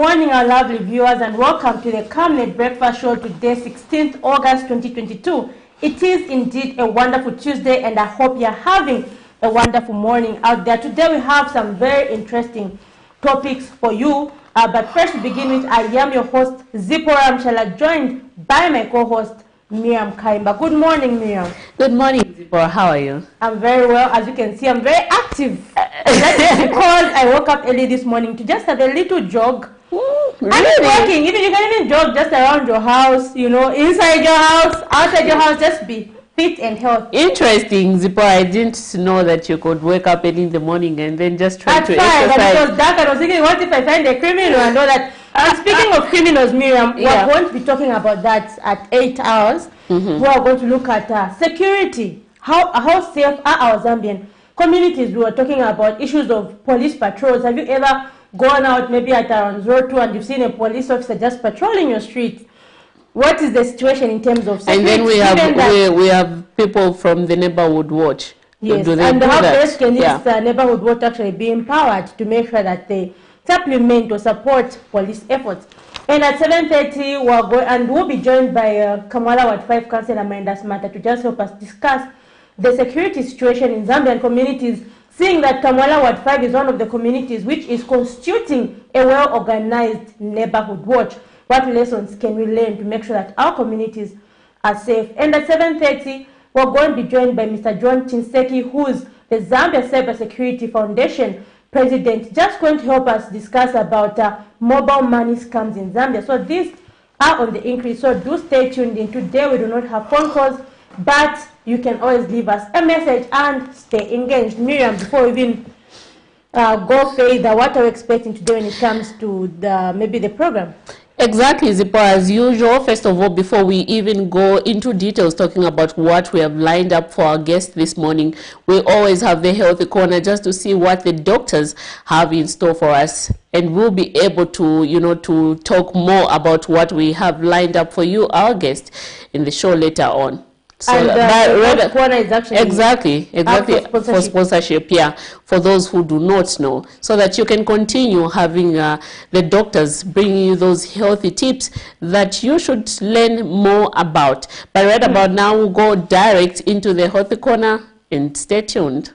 morning, our lovely viewers, and welcome to the Camnet Breakfast Show today, 16th August 2022. It is indeed a wonderful Tuesday, and I hope you're having a wonderful morning out there. Today we have some very interesting topics for you. But first, to begin with, I am your host, Zipporah Mshala, joined by my co-host, Miriam Kaimba. Good morning, Miriam. Good morning, Zipporah. How are you? I'm very well. As you can see, I'm very active. That is because I woke up early this morning to just have a little jog. Really? I'm walking. You can even jog just around your house, you know, inside your house, outside your house, just be fit and healthy. Interesting, Zipporah. I didn't know that you could wake up early in the morning and then just try to exercise. When it was dark, I was thinking, what if I find a criminal and all that? And speaking of criminals, Miriam, we are going to be talking about that at 8 hours. We are going to look at security. How safe are our Zambian communities? We were talking about issues of police patrols. Have you ever gone out maybe at around 02 and you've seen a police officer just patrolling your streets? What is the situation in terms of security? And then we have people from the neighborhood watch. Yes, and how best can this neighborhood watch actually be empowered to make sure that they supplement or support police efforts? And at 7:30, we'll be joined by KAMWALA Ward 5 Councillor MAINDA to just help us discuss the security situation in Zambian communities, seeing that KAMWALA Ward 5 is one of the communities which is constituting a well-organized neighborhood watch. What lessons can we learn to make sure that our communities are safe? And at 7:30, we're going to be joined by Mr. THINSEKI, who's the Zambia Cybersecurity Foundation president, just going to help us discuss about mobile money scams in Zambia. So these are on the increase, so do stay tuned in. Today we do not have phone calls, but you can always leave us a message and stay engaged. Miriam, before we even go further, what are we expecting today when it comes to maybe the program? Exactly, Zipporah, as usual. First of all, before we even go into details talking about what we have lined up for our guest this morning, we always have the Healthy Corner just to see what the doctors have in store for us. And we'll be able to, to talk more about what we have lined up for you, our guest, in the show later on. So and the corner is actually exactly for sponsorship, for those who do not know, so that you can continue having the doctors bringing you those healthy tips that you should learn more about. But right about now, we'll go direct into the Healthy Corner and stay tuned.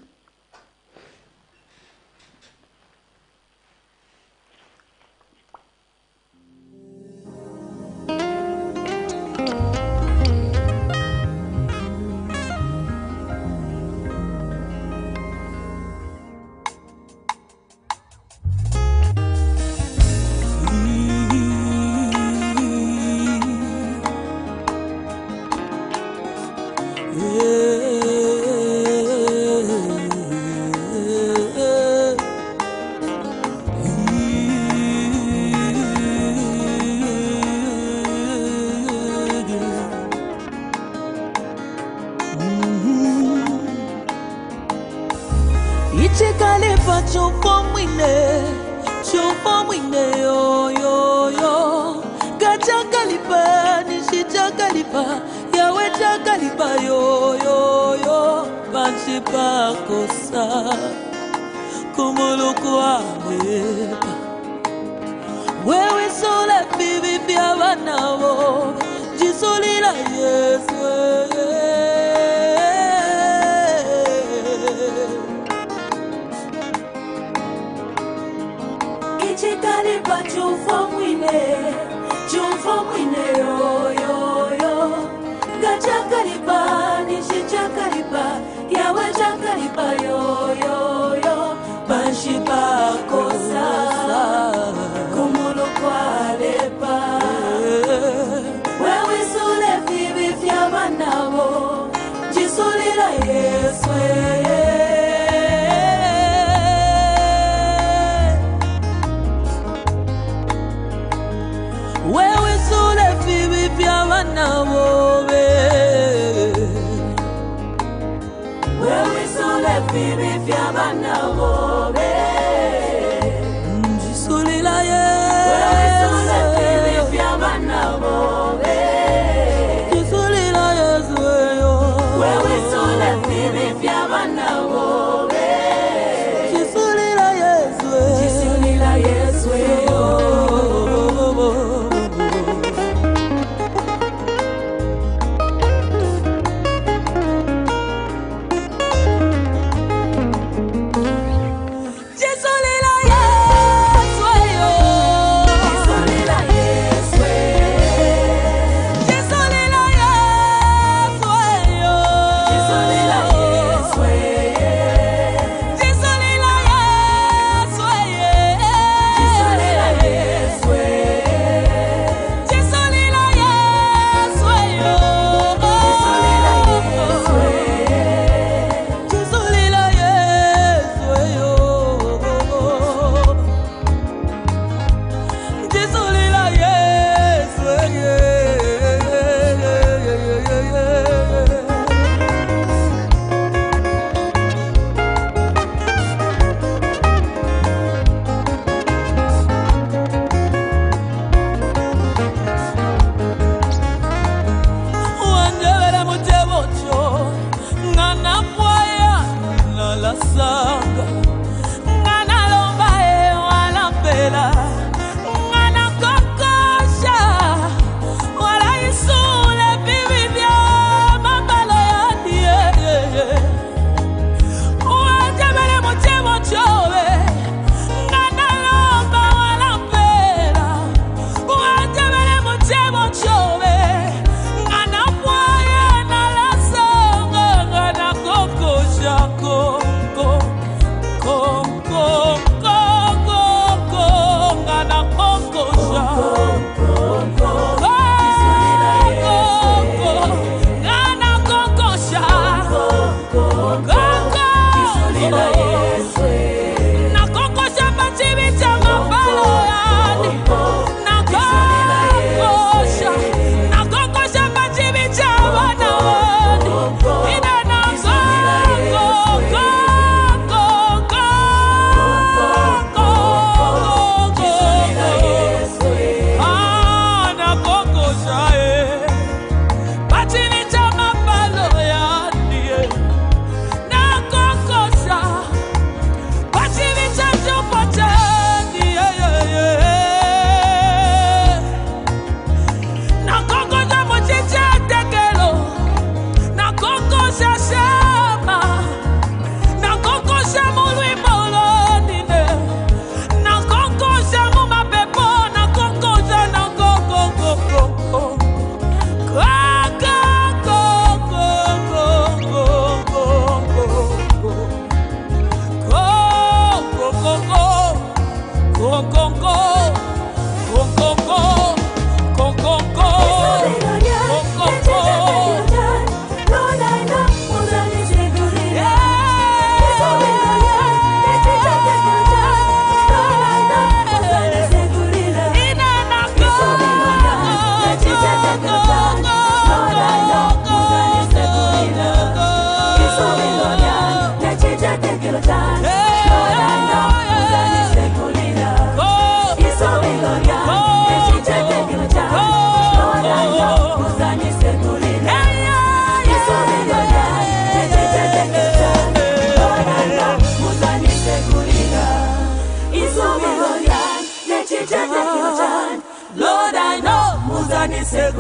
So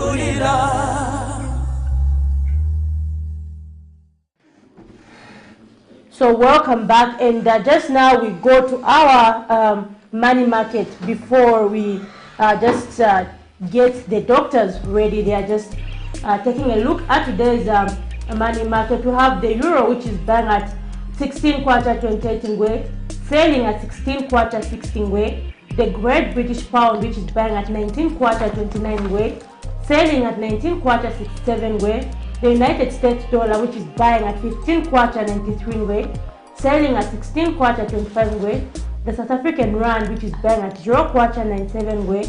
welcome back, and just now we go to our money market before we just get the doctors ready. They are just taking a look at today's money market. We have the euro, which is buying at 16 quarter 28 ngwe, selling at 16 quarter 16 ngwe. The Great British Pound, which is buying at 19 quarter 29 ngwe, selling at 19 quarter 67 ngwe. The United States dollar, which is buying at 15 quarter 93 ngwe, selling at 16 quarter 25 ngwe. The South African rand, which is buying at 0 quarter 97 ngwe,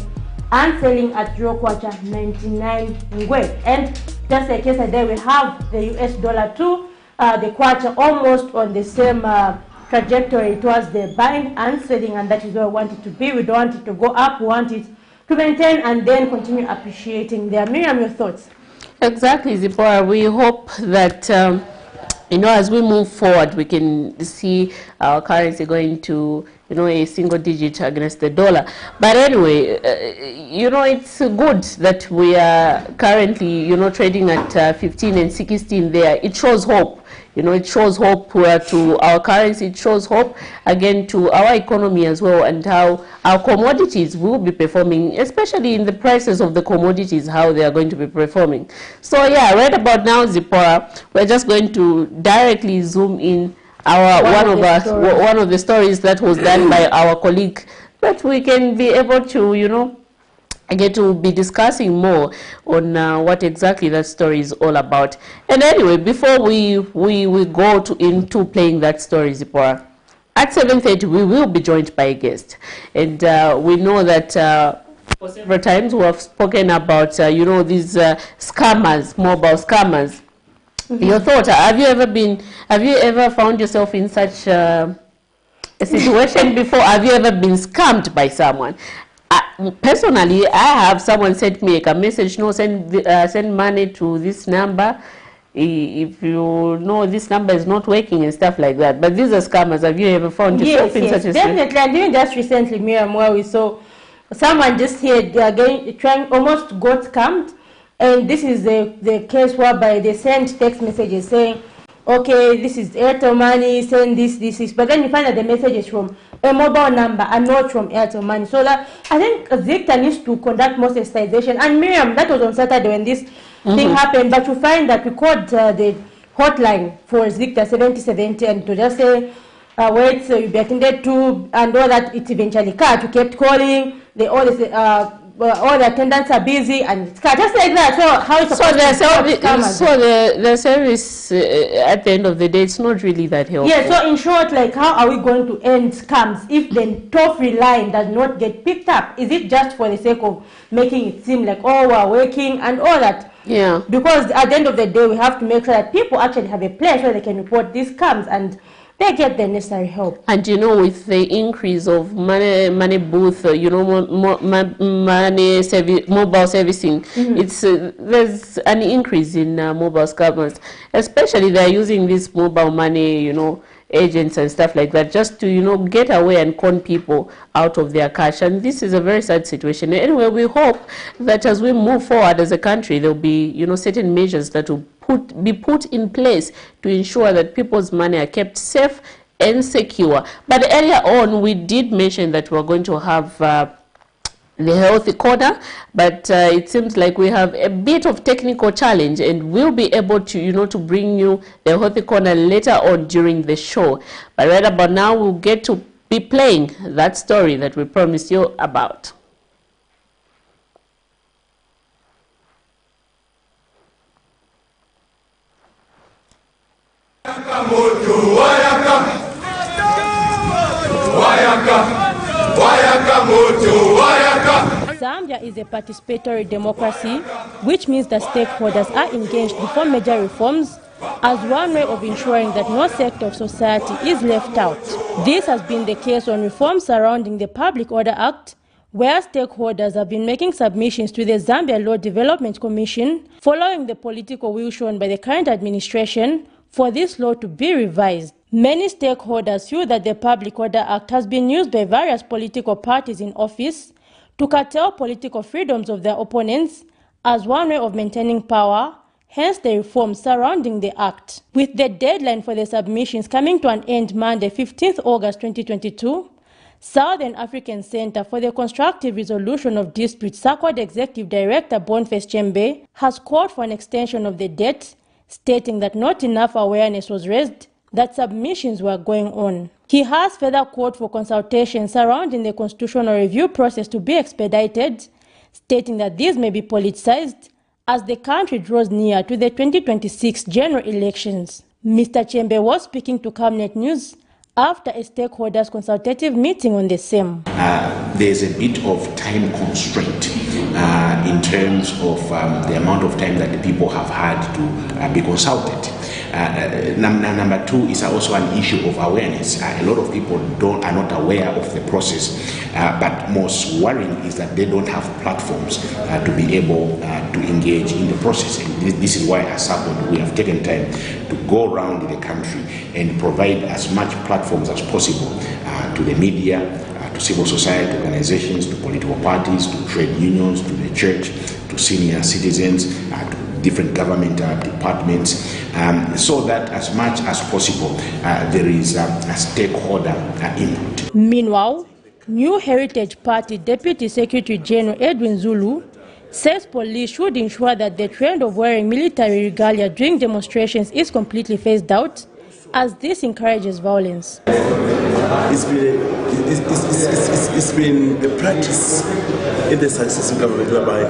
and selling at 0 quarter 99 ngwe. And just like yesterday, we have the US dollar too, the quarter almost on the same trajectory towards the buying and selling, and that is where we want it to be. We don't want it to go up, we want it to maintain and then continue appreciating there. Miriam, your thoughts? Exactly, Zipporah. We hope that as we move forward, we can see our currency going to a single digit against the dollar. But anyway, it's good that we are currently trading at 15 and 16 there. It shows hope. It shows hope to our currency. It shows hope again to our economy as well, and how our commodities will be performing, especially in the prices of the commodities, how they are going to be performing. So yeah, right about now, Zipporah, we're just going to directly zoom in our one of the stories that was done by our colleague, that we can be able to get to be discussing more on what exactly that story is all about. And anyway, before we go into playing that story, Zipporah, at 7:30 we will be joined by a guest, and we know that for several times we have spoken about these scammers, mobile scammers. Mm-hmm. Your thought? Have you ever found yourself in such a situation before? Have you ever been scammed by someone? Personally, I have someone sent me a message, send money to this number. If you know this number is not working and stuff like that. But these are scammers. Have you ever found yourself in such a situation? Definitely. And even just recently, Miriam, where we saw someone just here, they are trying almost got scammed. And this is the case whereby they send text messages saying, okay, this is Airtel money, send this. But then you find that the message is from a mobile number and not from Airtel money. So that I think ZCSIF needs to conduct more sensitization. And Miriam, that was on Saturday when this thing happened. But you find that we called the hotline for ZCSIF 7070 and to just say, wait, so you'll be attended to, and all that. It eventually cut. We kept calling. They always all the attendants are busy, and it's just like that. So how is the service at the end of the day, it's not really that helpful. Yeah. So in short, like, how are we going to end scams if the toll-free line does not get picked up? Is it just for the sake of making it seem like, oh, we're working and all that? Yeah. Because at the end of the day, we have to make sure that people actually have a place where they can report these scams and they get the necessary help. And with the increase of money booth, mobile servicing, it's there's an increase in mobile scammers. Especially they're using this mobile money, agents and stuff like that, just to get away and con people out of their cash. And this is a very sad situation. Anyway, we hope that as we move forward as a country, there'll be certain measures that will be put in place to ensure that people's money are kept safe and secure. But earlier on, we did mention that we're going to have the healthy corner, but it seems like we have a bit of technical challenge, and we'll be able to to bring you the healthy corner later on during the show. But right about now, we'll get to be playing that story that we promised you about. Zambia is a participatory democracy, which means that stakeholders are engaged before major reforms as one way of ensuring that no sector of society is left out. This has been the case on reforms surrounding the Public Order Act, where stakeholders have been making submissions to the Zambia Law Development Commission following the political will shown by the current administration for this law to be revised. Many stakeholders feel that the Public Order Act has been used by various political parties in office to curtail political freedoms of their opponents as one way of maintaining power, hence the reforms surrounding the act. With the deadline for the submissions coming to an end Monday, 15th August 2022, Southern African Center for the Constructive Resolution of Disputes, SACOD Executive Director Boniface Chembe has called for an extension of the date, stating that not enough awareness was raised that submissions were going on. He has further called for consultations surrounding the constitutional review process to be expedited, stating that these may be politicized as the country draws near to the 2026 general elections. Mr. Chembe was speaking to Camnet News after a stakeholders consultative meeting on the same. There's a bit of time constraint in terms of the amount of time that the people have had to be consulted. Number two is also an issue of awareness. A lot of people are not aware of the process, but most worrying is that they don't have platforms to be able to engage in the process. And this is why as SACOD we have taken time to go around the country and provide as much platforms as possible to the media, to civil society organizations, to political parties, to trade unions, to the church, to senior citizens, to different government departments, so that as much as possible there is a stakeholder input. Meanwhile, New Heritage Party Deputy Secretary General Edwin Zulu says police should ensure that the trend of wearing military regalia during demonstrations is completely phased out, as this encourages violence. It's been a practice in the ZCSIF government whereby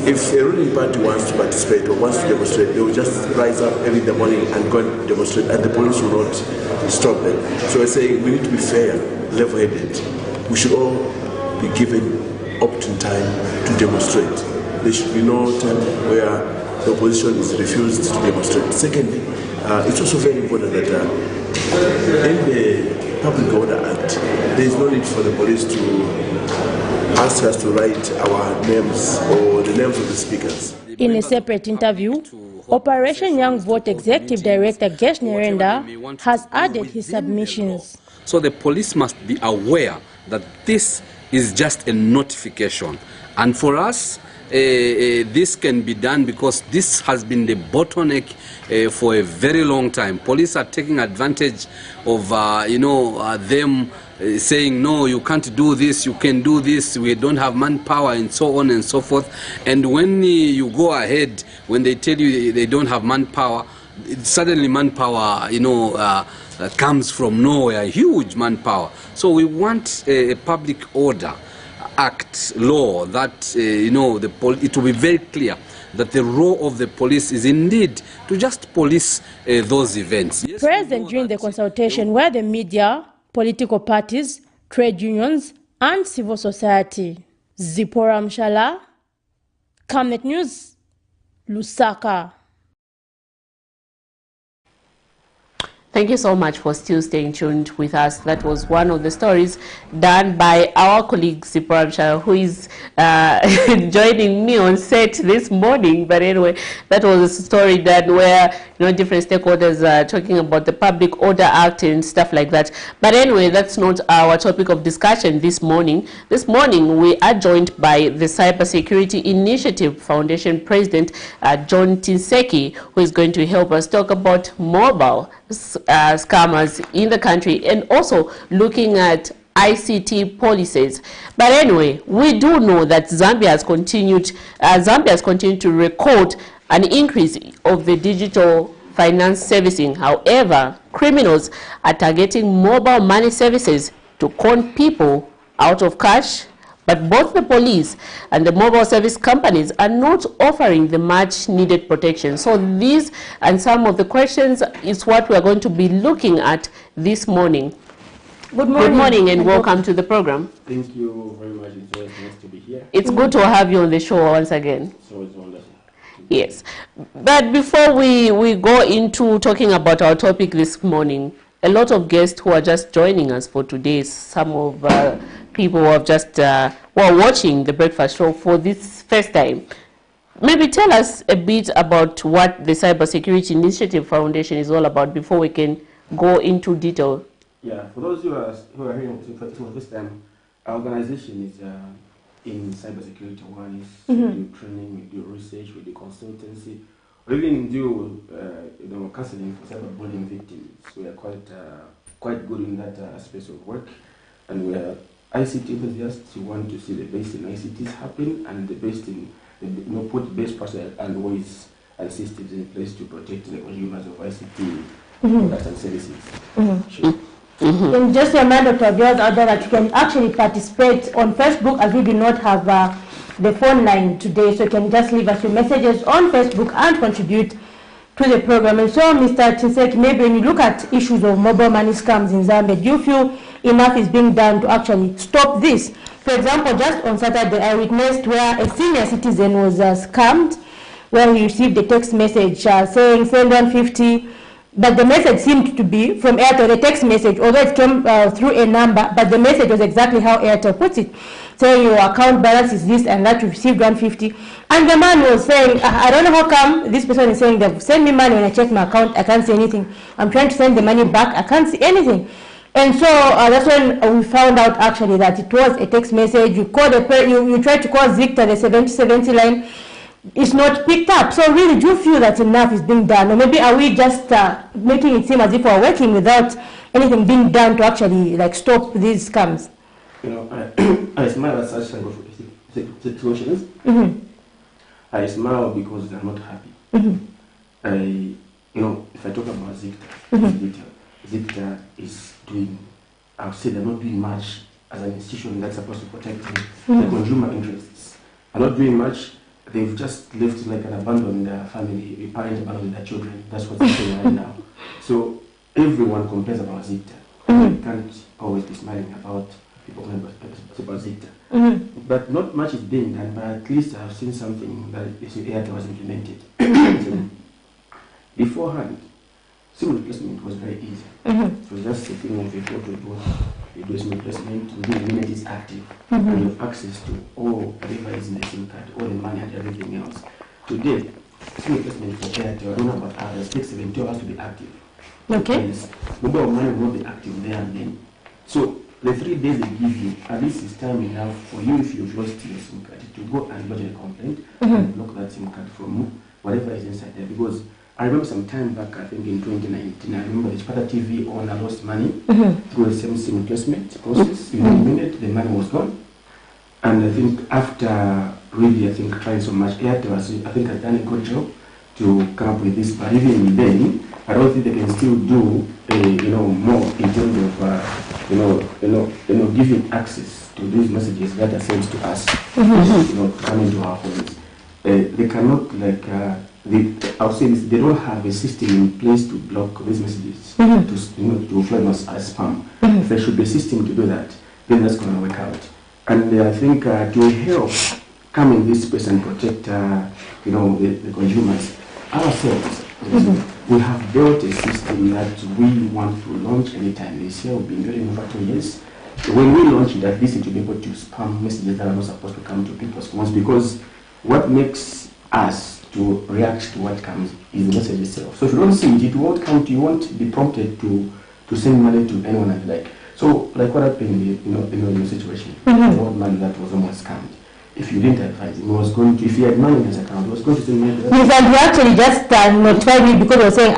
if a ruling party wants to participate or wants to demonstrate, they will just rise up early in the morning and go and demonstrate, and the police will not stop them. So I say we need to be fair, level-headed. We should all be given opportune time to demonstrate. There should be no time where the opposition is refused to demonstrate. Secondly, it's also very important that in the Public Order Act, there is no need for the police to ask us to write our names or the names of the speakers. In a separate interview, Operation Young Vote Executive Director Gesh Nerenda has added his submissions. So the police must be aware that this is just a notification. And for us, this can be done because this has been the bottleneck for a very long time. Police are taking advantage of them saying, no, you can't do this, you can do this, we don't have manpower, and so on and so forth. And when you go ahead, when they tell you they don't have manpower, suddenly manpower, comes from nowhere, huge manpower. So we want a public order act law that it will be very clear that the role of the police is indeed to just police those events. Yes, present during the consultation were the media, political parties, trade unions, and civil society. Zipporah Mshala, Camnet News, Lusaka. Thank you so much for still staying tuned with us. That was one of the stories done by our colleague Zipporah Mshala, who is joining me on set this morning. But anyway, that was a story done where different stakeholders are talking about the Public Order Act and stuff like that. But anyway, that's not our topic of discussion this morning. This morning, we are joined by the Cybersecurity Initiative Foundation President, John THINSEKI, who is going to help us talk about mobile scammers in the country and also looking at ICT policies. But anyway, we do know that Zambia has continued to record an increase of the digital finance servicing. However, criminals are targeting mobile money services to con people out of cash, but both the police and the mobile service companies are not offering the much needed protection. So these and some of the questions is what we are going to be looking at this morning. Good morning and welcome to the program. Thank you very much. It's always nice to be here. It's good to have you on the show once again. It's always wonderful. Yes. But before we go into talking about our topic this morning, a lot of guests who are just joining us for today, some of people who have just who are watching the breakfast show for this first time. Maybe tell us a bit about what the Cybersecurity Initiative Foundation is all about before we can go into detail. Yeah, for those who are hearing for the first time, our organization is in cybersecurity awareness. We do training, we do research, we do consultancy, we even do counseling for cyberbullying victims. We are quite good in that space of work, and we are ICT enthusiasts who want to see the best in ICTs happen and the best in put the best process and ways and systems in place to protect the consumers of ICT products and services. Sure. And just a reminder to our viewers out there that you can actually participate on Facebook, as we do not have the phone line today, so you can just leave us your messages on Facebook and contribute to the program. And so, Mr. THINSEKI, maybe when you look at issues of mobile money scams in Zambia, do you feel enough is being done to actually stop this? For example, just on Saturday, I witnessed where a senior citizen was scammed, where he received a text message saying send 150, but the message seemed to be from Airtel, the text message, although it came through a number, but the message was exactly how Airtel puts it, saying your account balance is this and that, you received 150. And the man was saying, I don't know how come this person is saying they've sent me money, when I check my account, I can't see anything. I'm trying to send the money back, I can't see anything. And so that's when we found out actually that it was a text message. You called you tried to call Victor, the 7070 line. It's not picked up. So really, do you feel that enough is being done? Or maybe are we just making it seem as if we're working without anything being done to actually stop these scams? I smile at such type of situations. I smile because they're not happy. If I talk about Zicta is doing, I would say they're not doing much as an institution that's supposed to protect the consumer interests. They're not doing much. They've just left like an abandoned family, a parent abandoned their children. That's what's happening right now. So everyone complains about Zicta. We can't always be smiling about people about Zicta. But not much is being done, but at least I've seen something that Airtel was implemented. So, beforehand, SIM replacement was very easy. It was just a thing of a photo, you do SIM replacement, within a minute it's active, and you have access to all whatever is in the SIM card, all the money and everything else. Today, SIM replacement for Airtel, I don't know about others, takes 72 hours to be active. Okay. Mobile money will not be active there and then. So the 3 days they give you, at least it's time enough for you, if you've lost your SIM card, to go and lodge a complaint and block that SIM card from whatever is inside there. Because I remember some time back, I think in 2019, I remember the SIMATA TV owner lost money through the same SIM replacement process. In a minute, the money was gone. And I think after really, trying so much, Airtel has done a good job to come up with this. But even then, I don't think they can still do more in terms of giving access to these messages that are sent to us, coming to our homes. They cannot I'll say this, they don't have a system in place to block these messages, to flag us as spam. If there should be a system to do that, then that's going to work out. And I think to help come in this space and protect, the consumers, ourselves, we have built a system that we want to launch anytime this year. We've been doing it over 2 years. So when we launch it, at least it will be able to spam messages that are not supposed to come to people's phones, because what makes us to react to what comes is the message itself. So if you don't see it, it won't come to you, won't be prompted to send money to anyone and like. So like what happened in your situation, the old man that was almost scammed. If you didn't advise him, he was going to, if he had money in his account, he was going to send money to that. Yes, and he actually just notified me because he was saying,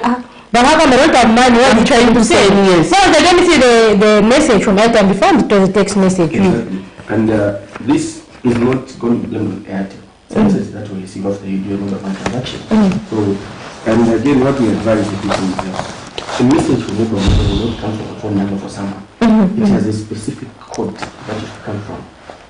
but how come I don't have money? What are you trying to say? Yes. So they let me see the message from Airtel before it was a text message. Exactly. And this is not going to blame on Airtel. It's that we receive after you do a lot of transaction. So, and again, what we advise the people is a message from Airtel will not come from a phone number for someone. It has a specific code that it come from.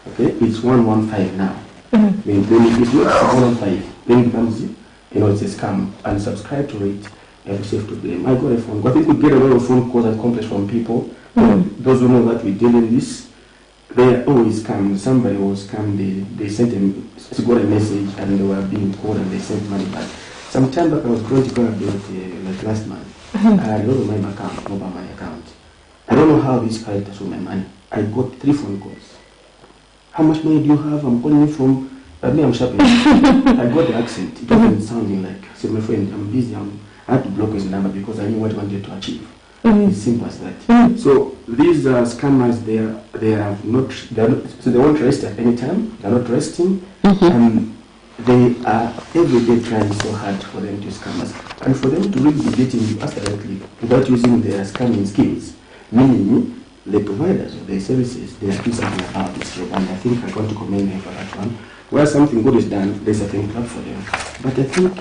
Okay, it's 115 now. Then if it's not 115, then it becomes, it's a scam. And subscribe to it, you have to save to blame. I got a phone call. I think we get a lot of phone calls and complaints from people. Those who know that we deal in this, they always come. Somebody was come. They sent got a message and they were being called and they sent money back. Some time back I was going to go and build like last month. I had lost my account, mobile money account. I don't know how this character saw my money. I got 3 phone calls. How much money do you have? I'm calling you from. I'm shopping. I got the accent. It wasn't sounding like. I said, my friend, I'm busy. I had to block his number because I knew what I wanted to achieve. It's simple as that. So these scammers, they won't rest at any time. They're not resting. They are every day trying so hard for them to scam us, and for them to really be getting you accidentally without using their scamming skills. Meaning, the providers of their services, they are doing something about this job, and I think I'm going to commend them for that one. Where something good is done, there's a thing up for them. But I think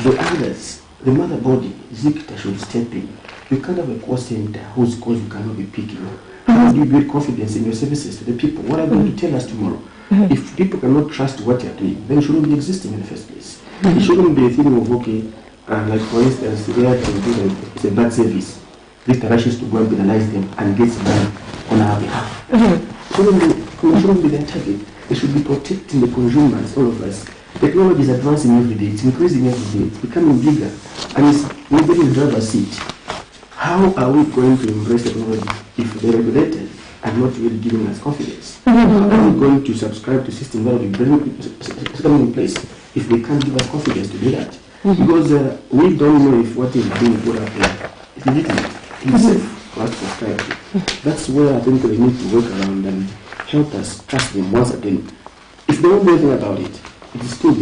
the others, the mother body, ZCSIF should step in. You can't have a call center whose calls you cannot be picking. How do you build confidence in your services to the people? What are you going to tell us tomorrow? If people cannot trust what you're doing, then it shouldn't be existing in the first place. It shouldn't be a thing of, okay, like for instance, it's a bad service. This rushes to go and penalize them and gets done on our behalf. It shouldn't be their target. They should be protecting the consumers, all of us. Technology is advancing every day, it's increasing every day, it's becoming bigger, and it's moving in the driver's seat. How are we going to embrace technology if the regulators are not really giving us confidence? How are we going to subscribe to systems that will be in place if they can't give us confidence to do that? Because we don't know if what is being put out there is legitimate, it's safe for us to subscribe to. That's where I think they need to work around and help us trust them once again. If they don't do anything about it, it is still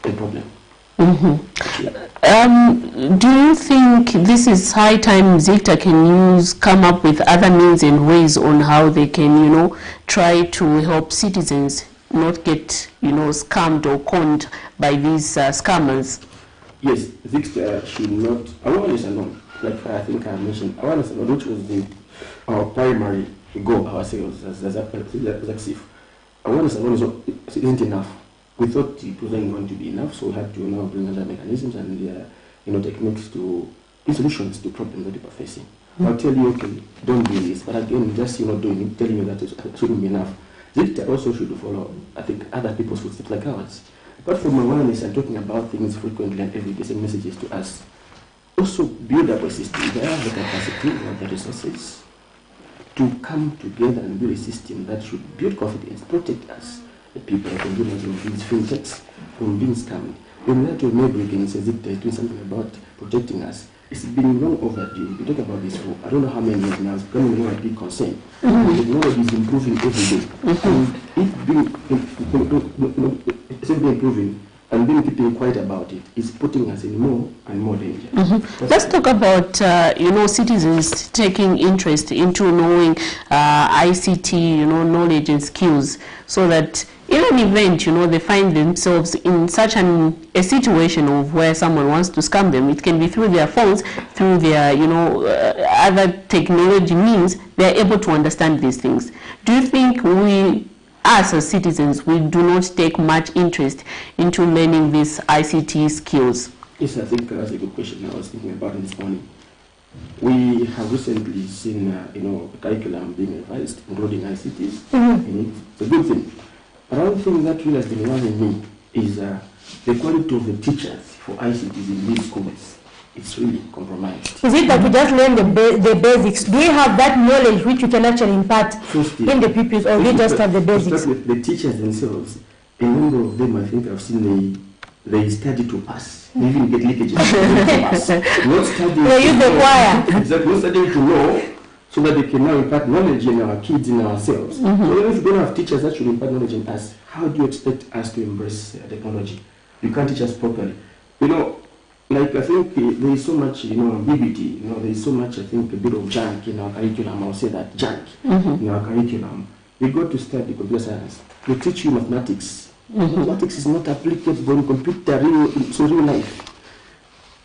a problem. Do you think this is high time ZCSIF can come up with other means and ways on how they can, try to help citizens not get, scammed or conned by these scammers? Yes, ZCSIF should not, awareness alone, like I think I mentioned, awareness alone, which was our primary goal ourselves as ZCSIF. Awareness alone isn't enough. We thought it wasn't going to be enough, so we had to now bring other mechanisms and techniques to solutions to problems that people are facing. I'll tell you, okay, don't do this, but again, just doing it, telling you that it shouldn't be enough. ZCSIF also should follow, I think, other people's footsteps like ours. Apart from awareness and talking about things frequently and every day, send messages to us. Also build up a system. They have the capacity, they have the resources to come together and build a system that should build confidence, protect us, the people, the consumers of these fintechs, from being scammed. When we have to maybe we can say ZCSIF is doing something about protecting us. It's been long overdue. We talk about this for I don't know how many years now. It's becoming a big concern. The technology is improving every day. And it's been improving, and being keeping quiet about it is putting us in more and more danger. Let's talk about citizens taking interest into knowing ICT, knowledge and skills, so that in an event, they find themselves in such a situation of where someone wants to scam them. It can be through their phones, through their, other technology means. They're able to understand these things. Do you think we, us as citizens, we do not take much interest into learning these ICT skills? Yes, I think that's a good question. I was thinking about it this morning. We have recently seen, a curriculum being revised, including ICTs. It's a good thing. Another thing that really has been worrying me is the quality of the teachers for ICTs in these schools. It's really compromised. Is it that we just learn the basics? Do you have that knowledge which you can actually impart in the pupils, or we just have the basics? The teachers themselves, a number of them, I think I've seen they study to pass. They even get leakages to pass. Not studying they use the choir. Exactly, not studying to know, so that they can now impart knowledge in our kids, in ourselves. So even if we don't have teachers that should impart knowledge in us, how do you expect us to embrace technology? You can't teach us properly. Like I think there is so much, ambiguity. There is so much, I think, a bit of junk in our curriculum. I'll say that junk in our curriculum. We go to study computer science. They teach you mathematics. Mathematics is not applicable in computer real life.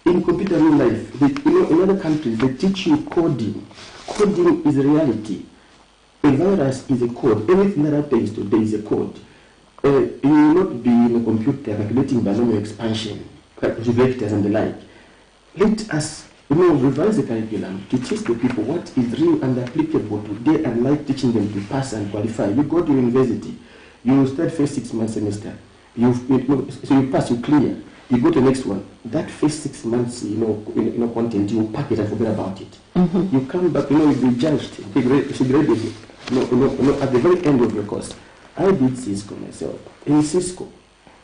In computer real life, in other countries, they teach you coding. Coding is a reality. A virus is a code. Everything that happens today is a code. You will not be in a computer calculating binomial expansion, vectors and the like. Let us revise the curriculum to teach the people what is real and applicable today, and like teaching them to pass and qualify. You go to university, you start first 6 months semester, so you pass, you clear. You go to the next one. That first 6 months, content, you pack it and forget about it. You come back, you'll be judged, graded, at the very end of your course. I did Cisco myself. In Cisco,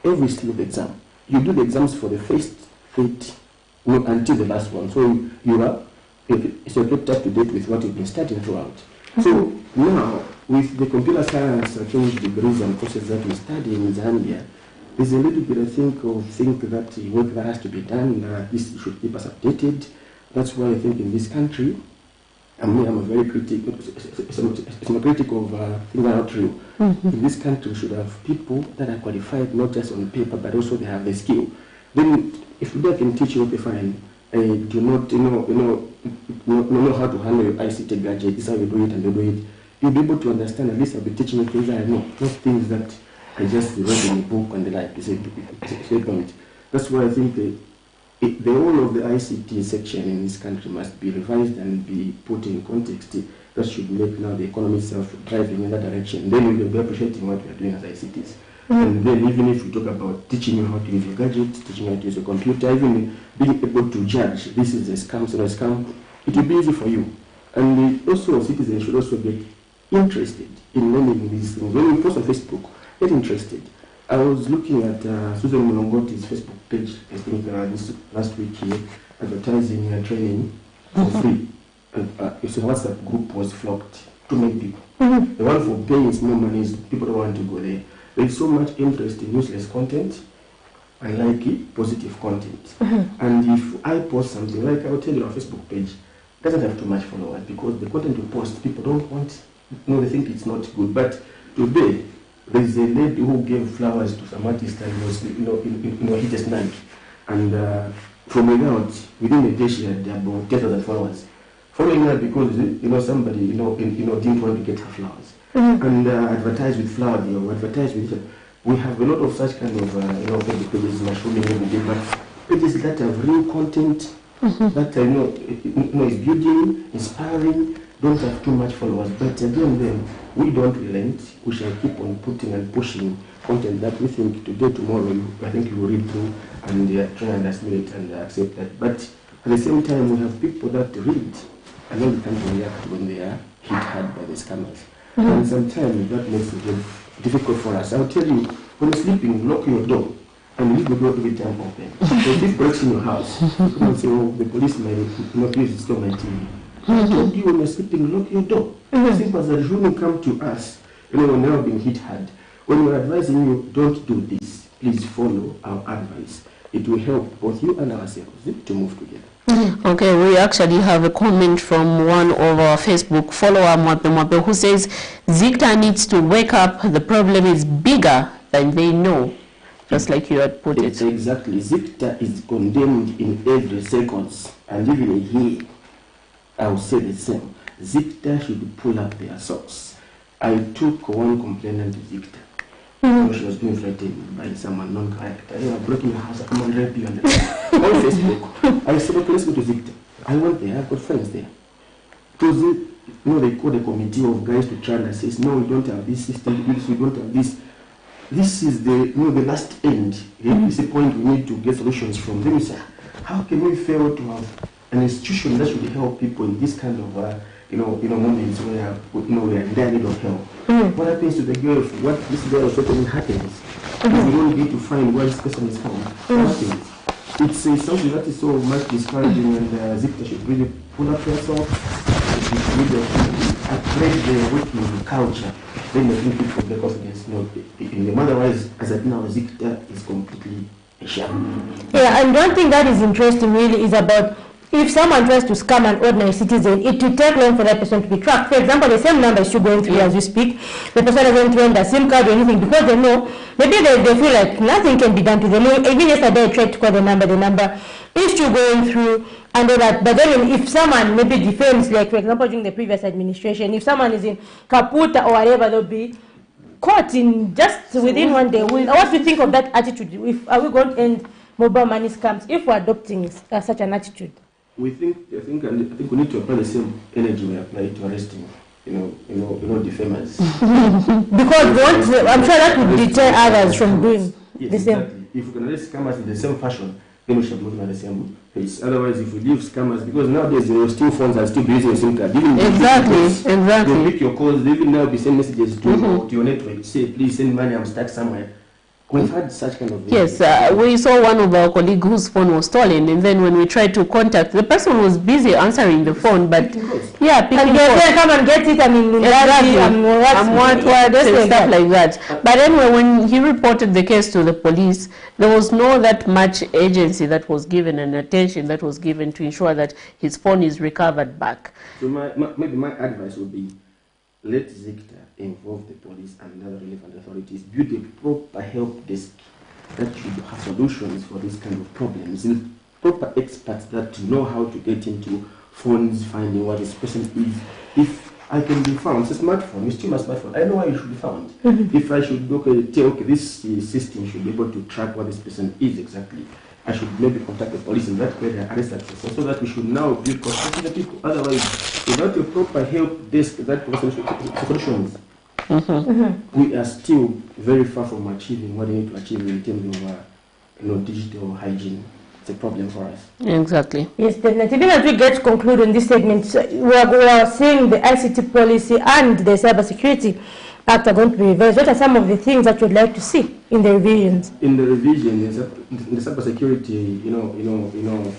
every single exam, you do the exams for the first 8, until the last one. So you are you're kept up to date with what you've been studying throughout. So now, with the computer science change degrees and courses that we study in Zambia, there's a little bit, I think that work that has to be done. This should keep us updated. That's why I think in this country, I'm a very critic of things that are not true. In this country, we should have people that are qualified, not just on paper, but also they have the skill. Then, if they can teach you, okay, fine. Do not, know how to handle your ICT gadget. This is how you do it, and you do it. You'll be able to understand. At least I'll be teaching you things that I know, not things that I just read in a book and the like. That's why I think the whole of the ICT section in this country must be revised and be put in context. That should make now the economy itself driving in that direction. Then we will be appreciating what we are doing as ICTs. And then even if we talk about teaching you how to use your gadget, teaching you how to use a computer, even being able to judge this is a scam, so a scam, it will be easy for you. And also citizens should also get interested in learning these things. When you post on Facebook, get interested. I was looking at Susan Mulongoti's Facebook page, I think this last week here, advertising training for free. And so WhatsApp group was flocked. Too many people. The one for paying small money is people don't want to go there. There's so much interest in useless content. I like it, positive content. And if I post something, like I will tell you on Facebook page, it doesn't have too much followers because the content we post, people don't want, they think it's not good. But today, there's a lady who gave flowers to some artist and was, hit a snag. And from without, within a day, she had about 10,000 followers. Following her because, somebody, didn't want to get her flowers. And advertise with flower deal, advertise with. We have a lot of such kind of Facebook pages mushrooming every day, but pages that have real content that is building, inspiring, don't have too much followers. But again, we don't relent. We shall keep on putting and pushing content that we think today, tomorrow, I think you will read through and try and assimilate and accept that. But at the same time, we have people that read and all the time react when they are hit hard by the scammers. And sometimes that makes it difficult for us. I'll tell you, when you're sleeping, lock your door and leave the door every time open. So if it breaks in your house, come and say, the police may not use it, stop my TV. I told you when you're sleeping, lock your door. Simple as that. It shouldn't come to us, when they're being hit hard. When we're advising you, don't do this, please follow our advice. It will help both you and ourselves to move together. Okay, we actually have a comment from one of our Facebook follower, Mwape, who says, ZICTA needs to wake up. The problem is bigger than they know. Just like you had put it. Exactly. ZICTA is condemned in every seconds. And even here, I will say the same. ZICTA should pull up their socks. I took one complainant to ZICTA. She was being threatened by someone non-character. They were breaking your house, I come and rape you. On Facebook. I said, okay, let's go to ZICTA. I went there, I've got friends there. Because they called a committee of guys to try and assess, no, we don't have this system, we don't have this. This is the last end. It's the point we need to get solutions from. Then we say, how can we fail to have an institution that should help people in this kind of moments where we are in dire need of help? What happens to the girl? What this girl certainly happens? If we don't need to find where this person is from, what happens? It's something that is so much discouraging, and ZICTA should really pull up yourself. It should really upgrade the working culture. Then I think people get confidence in them. Otherwise, as I know, ZICTA is completely a sham. Yeah, and one thing that is interesting really is about if someone tries to scam an ordinary citizen, it will take long for that person to be tracked. For example, the same number is still going through as we speak. The person doesn't run the SIM card or anything because they know, maybe they feel like nothing can be done to them. Even yesterday I tried to call the number is still going through and all that. But then if someone maybe defends, like for example during the previous administration, if someone is in Kaputa or whatever, they'll be caught in just within one day. What do you think of that attitude? Are we going to end mobile money scams if we're adopting such an attitude? I think we need to apply the same energy we apply to arresting, defamers. Because I'm sure that would deter others from doing the same. Exactly. If we can arrest scammers in the same fashion, then we should move at the same pace. Otherwise, if we leave scammers, because nowadays still phones are still using a SIM card. Exactly. They pick your calls. They even now be sending messages to your network. Say, please send money. I'm stuck somewhere. We've had such kind of... Yes, we saw one of our colleagues whose phone was stolen, and then when we tried to contact, the person was busy answering the phone, but yeah, picking and come and get it, I mean, stuff like that. But anyway, when he reported the case to the police, there was no that much agency that was given and attention that was given to ensure that his phone is recovered back. So maybe my advice would be, let ZCSIF involve the police and other relevant authorities, build a proper help desk that should have solutions for this kind of problems, with proper experts that know how to get into phones, finding what this person is. If I can be found, it's a smartphone, it's still my smartphone, I know where you should be found. If I should tell, okay, this system should be able to track what this person is exactly, I should maybe contact the police in that way they arrest that person, so that we should now build trust with the people. Otherwise, without a proper help desk that solutions, we are still very far from achieving what we need to achieve in terms of digital hygiene. It's a problem for us. Exactly. Yes, definitely. Even as we get to conclude on this segment, we are seeing the ICT policy and the Cybersecurity Act are going to be revised. What are some of the things that you'd like to see in the revisions? In the revision, in the Cybersecurity,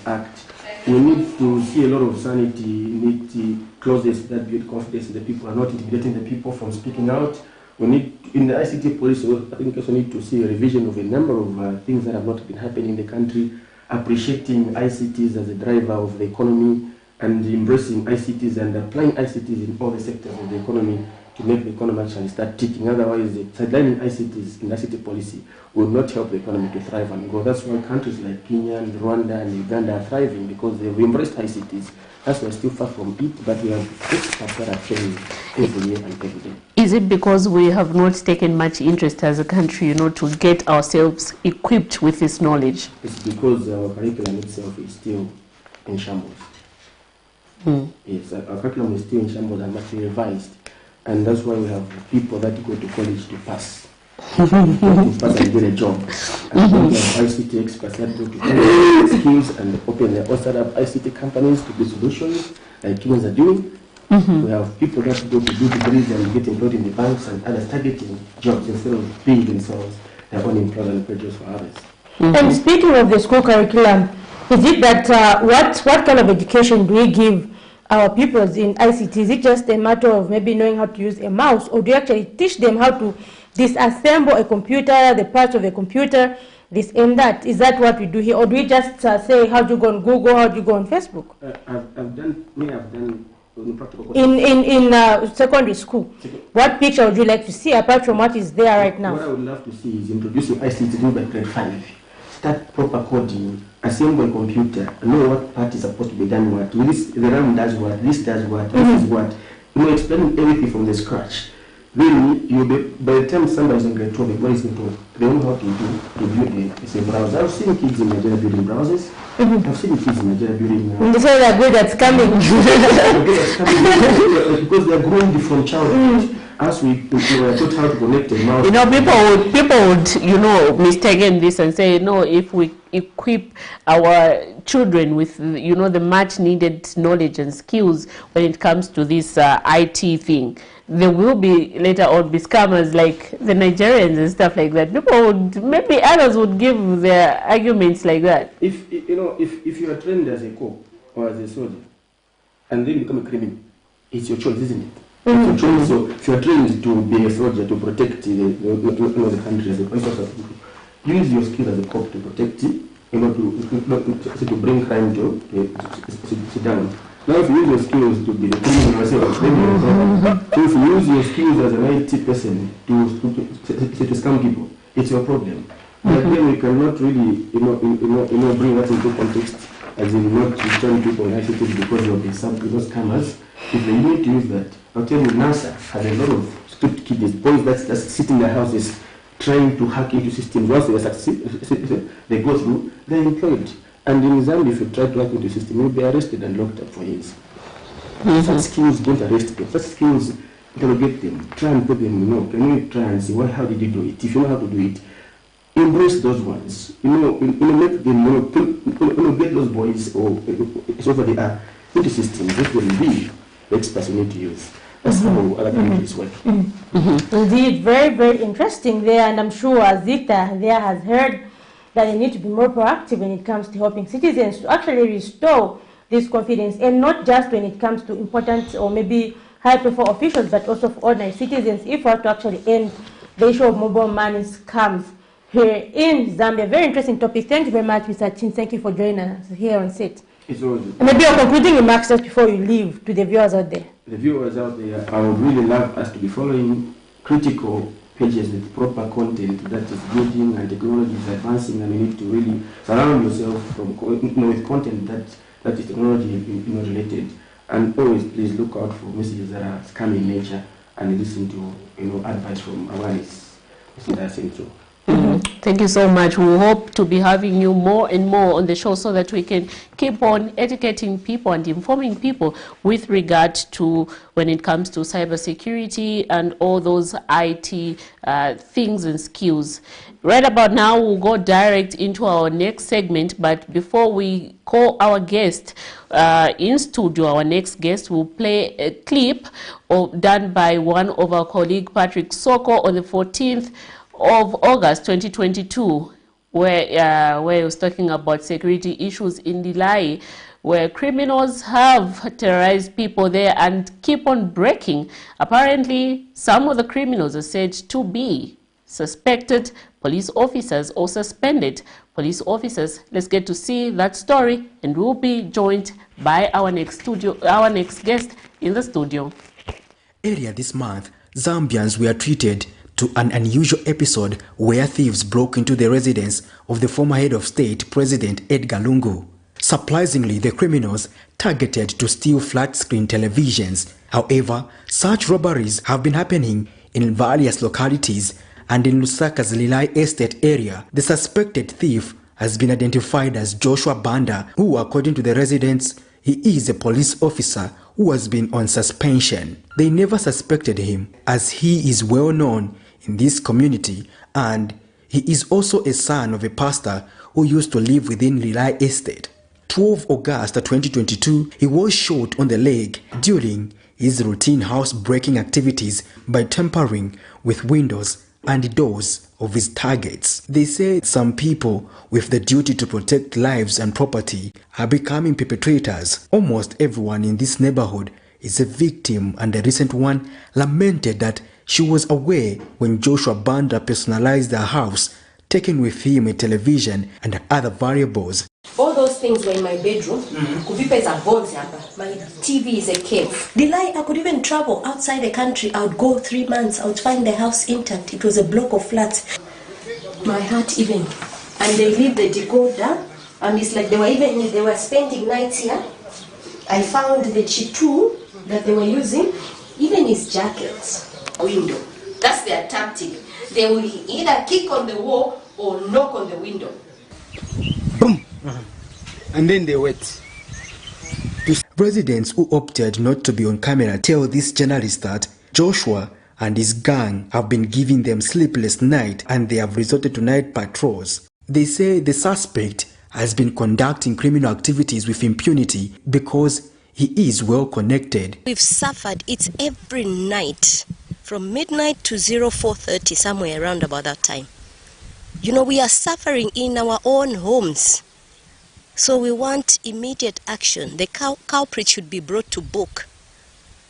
Act, we need to see a lot of sanity, clauses that build confidence in the people and not intimidating the people from speaking out. We need, in the ICT policy, I think we also need to see a revision of a number of things that have not been happening in the country, appreciating ICTs as a driver of the economy and embracing ICTs and applying ICTs in all the sectors of the economy to make the economy actually start ticking. Otherwise, sidelining ICTs in ICT policy will not help the economy to thrive and grow. That's why countries like Kenya and Rwanda and Uganda are thriving, because they've embraced ICTs. That's why we're still far from it, but we have experts that are training every year and every day. Is it because we have not taken much interest as a country, to get ourselves equipped with this knowledge? It's because our curriculum itself is still in shambles. Yes, our curriculum is still in shambles and must be revised. And that's why we have people that go to college to pass. To pass and get a job. And we have ICT experts that go to college skills and open their own startup ICT companies to build solutions, like Kenyans are doing. We have people that go to do degrees and get employed in the banks and others targeting jobs instead of being themselves their own employers and produce for others. And speaking of the school curriculum, is it that what kind of education do we give our pupils in ICT? Is it just a matter of maybe knowing how to use a mouse, or do you actually teach them how to disassemble a computer, the parts of a computer, this and that? Is that what we do here, or do we just say, how do you go on Google, how do you go on Facebook? I've done practical in secondary school. What picture would you like to see apart from what is there right now? What I would love to see is introducing ICT by grade 5. Start proper coding, assemble a computer, know what part is supposed to be done what. This, the RAM does what, this does what, this is what. Explaining everything from the scratch. Then you'll be, by the time somebody's in grade 12, the boy is going to, they know how to build a browser. I've seen kids in Nigeria building browsers. I've seen kids in Nigeria building... They say they're good at scamming. Because they're growing from childhood. As we were taught how to connect a mouse. People would mistaken this and say, no, if we equip our children with, the much needed knowledge and skills when it comes to this IT thing, there will be later on be scammers like the Nigerians and stuff like that. People would, maybe others would give their arguments like that. If you are trained as a cop or as a soldier and then become a criminal, it's your choice, isn't it? It's your choice. So if you are trained to be a soldier to protect the country as a police officer, use your skill as a cop to protect it, to bring crime to down. Now, if you use your skills to be the criminal yourself, then you're a problem. So if you use your skills as an IT person to scam people, it's your problem. But then we cannot really, bring that into context, as in not to turn people in ICT because of the scammers. If they need to use that, I'll tell you, NASA has a lot of stupid kids, boys that sit in their houses trying to hack into systems. Once they succeed, they go through, they're employed. And in Zambia, if you try to hack into the system, you'll be arrested and locked up for years. Such skills don't arrest them. Such skills, interrogate them. Try and put them, can you try and see, how did you do it? If you know how to do it, embrace those ones. Make them, get those boys, or whatever they are, into systems. That will be the experts you need to use. That's how other countries work. Indeed, very, very interesting there, and I'm sure Zita there has heard that they need to be more proactive when it comes to helping citizens to actually restore this confidence, and not just when it comes to important or maybe high-profile officials, but also for ordinary citizens, if we are to actually end the issue of mobile money scams here in Zambia. Very interesting topic. Thank you very much, Mr. THINSEKI, for joining us here on set. It's always Maybe your concluding remarks just before you leave to the viewers out there. The viewers out there, I would really love us to be following critical pages with proper content that is building and technology is advancing, and you need to really surround yourself from, with content that is technology related. And always please look out for messages that are scam in nature and listen to advice from awareness. That's it. Thank you so much. We hope to be having you more and more on the show so that we can keep on educating people and informing people with regard to when it comes to cybersecurity and all those IT things and skills. Right about now, we'll go direct into our next segment, but before we call our guest in studio, our next guest will play a clip done by one of our colleague, Patrick Soko, on the 14th of August 2022, where he was talking about security issues in Dilai, where criminals have terrorized people there and keep on breaking. Apparently, some of the criminals are said to be suspected police officers or suspended police officers. Let's get to see that story, and we'll be joined by our next guest in the studio. Earlier this month, Zambians were treated to an unusual episode where thieves broke into the residence of the former head of state, President Edgar Lungu. Surprisingly, the criminals targeted to steal flat-screen televisions. However, such robberies have been happening in various localities, and in Lusaka's Lilai Estate area, the suspected thief has been identified as Joshua Banda, who, according to the residents, he is a police officer who has been on suspension. They never suspected him, as he is well known in this community, and he is also a son of a pastor who used to live within Lilai Estate. 12 August 2022, he was shot on the leg during his routine house-breaking activities by tampering with windows and doors of his targets. They say some people with the duty to protect lives and property are becoming perpetrators. Almost everyone in this neighborhood is a victim, and the recent one lamented that she was aware when Joshua Banda personalized her house, taking with him a television and other variables. All those things were in my bedroom. Kuvipa is a bones. My TV is a cave. Dilai, I could even travel outside the country. I would go 3 months. I would find the house intact. It was a block of flats. My heart even. And they leave the decoder. And it's like they were spending nights here. I found the chitu that they were using. Even his jackets. Window. That's their tactic. They will either kick on the wall or knock on the window. Boom! And then they wait. Residents who opted not to be on camera tell this journalist that Joshua and his gang have been giving them sleepless nights, and they have resorted to night patrols. They say the suspect has been conducting criminal activities with impunity because he is well connected. We've suffered. It's every night from midnight to 04:30, somewhere around about that time. We are suffering in our own homes. So we want immediate action. The culprit should be brought to book.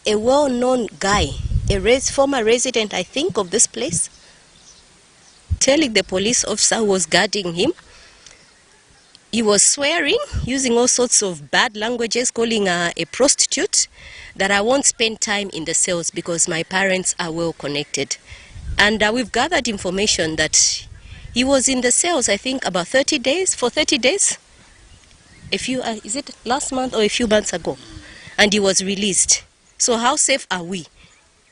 A well-known guy, a former resident, I think, of this place, telling the police officer who was guarding him, he was swearing, using all sorts of bad languages, calling her a prostitute, that I won't spend time in the cells because my parents are well connected. And we've gathered information that he was in the cells, I think, about 30 days, for 30 days. Is it last month or a few months ago? And he was released. So how safe are we?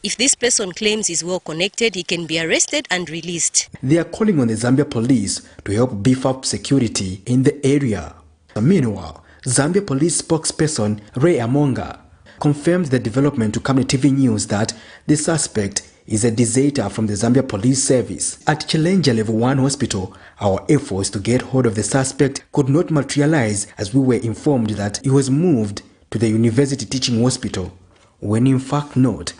If this person claims he's well connected, he can be arrested and released. They are calling on the Zambia police to help beef up security in the area. Meanwhile, Zambia police spokesperson Ray Amonga confirmed the development to Camnet TV News that the suspect is a deserter from the Zambia Police Service. At Challenger Level 1 Hospital, our efforts to get hold of the suspect could not materialize, as we were informed that he was moved to the University Teaching Hospital, when in fact not.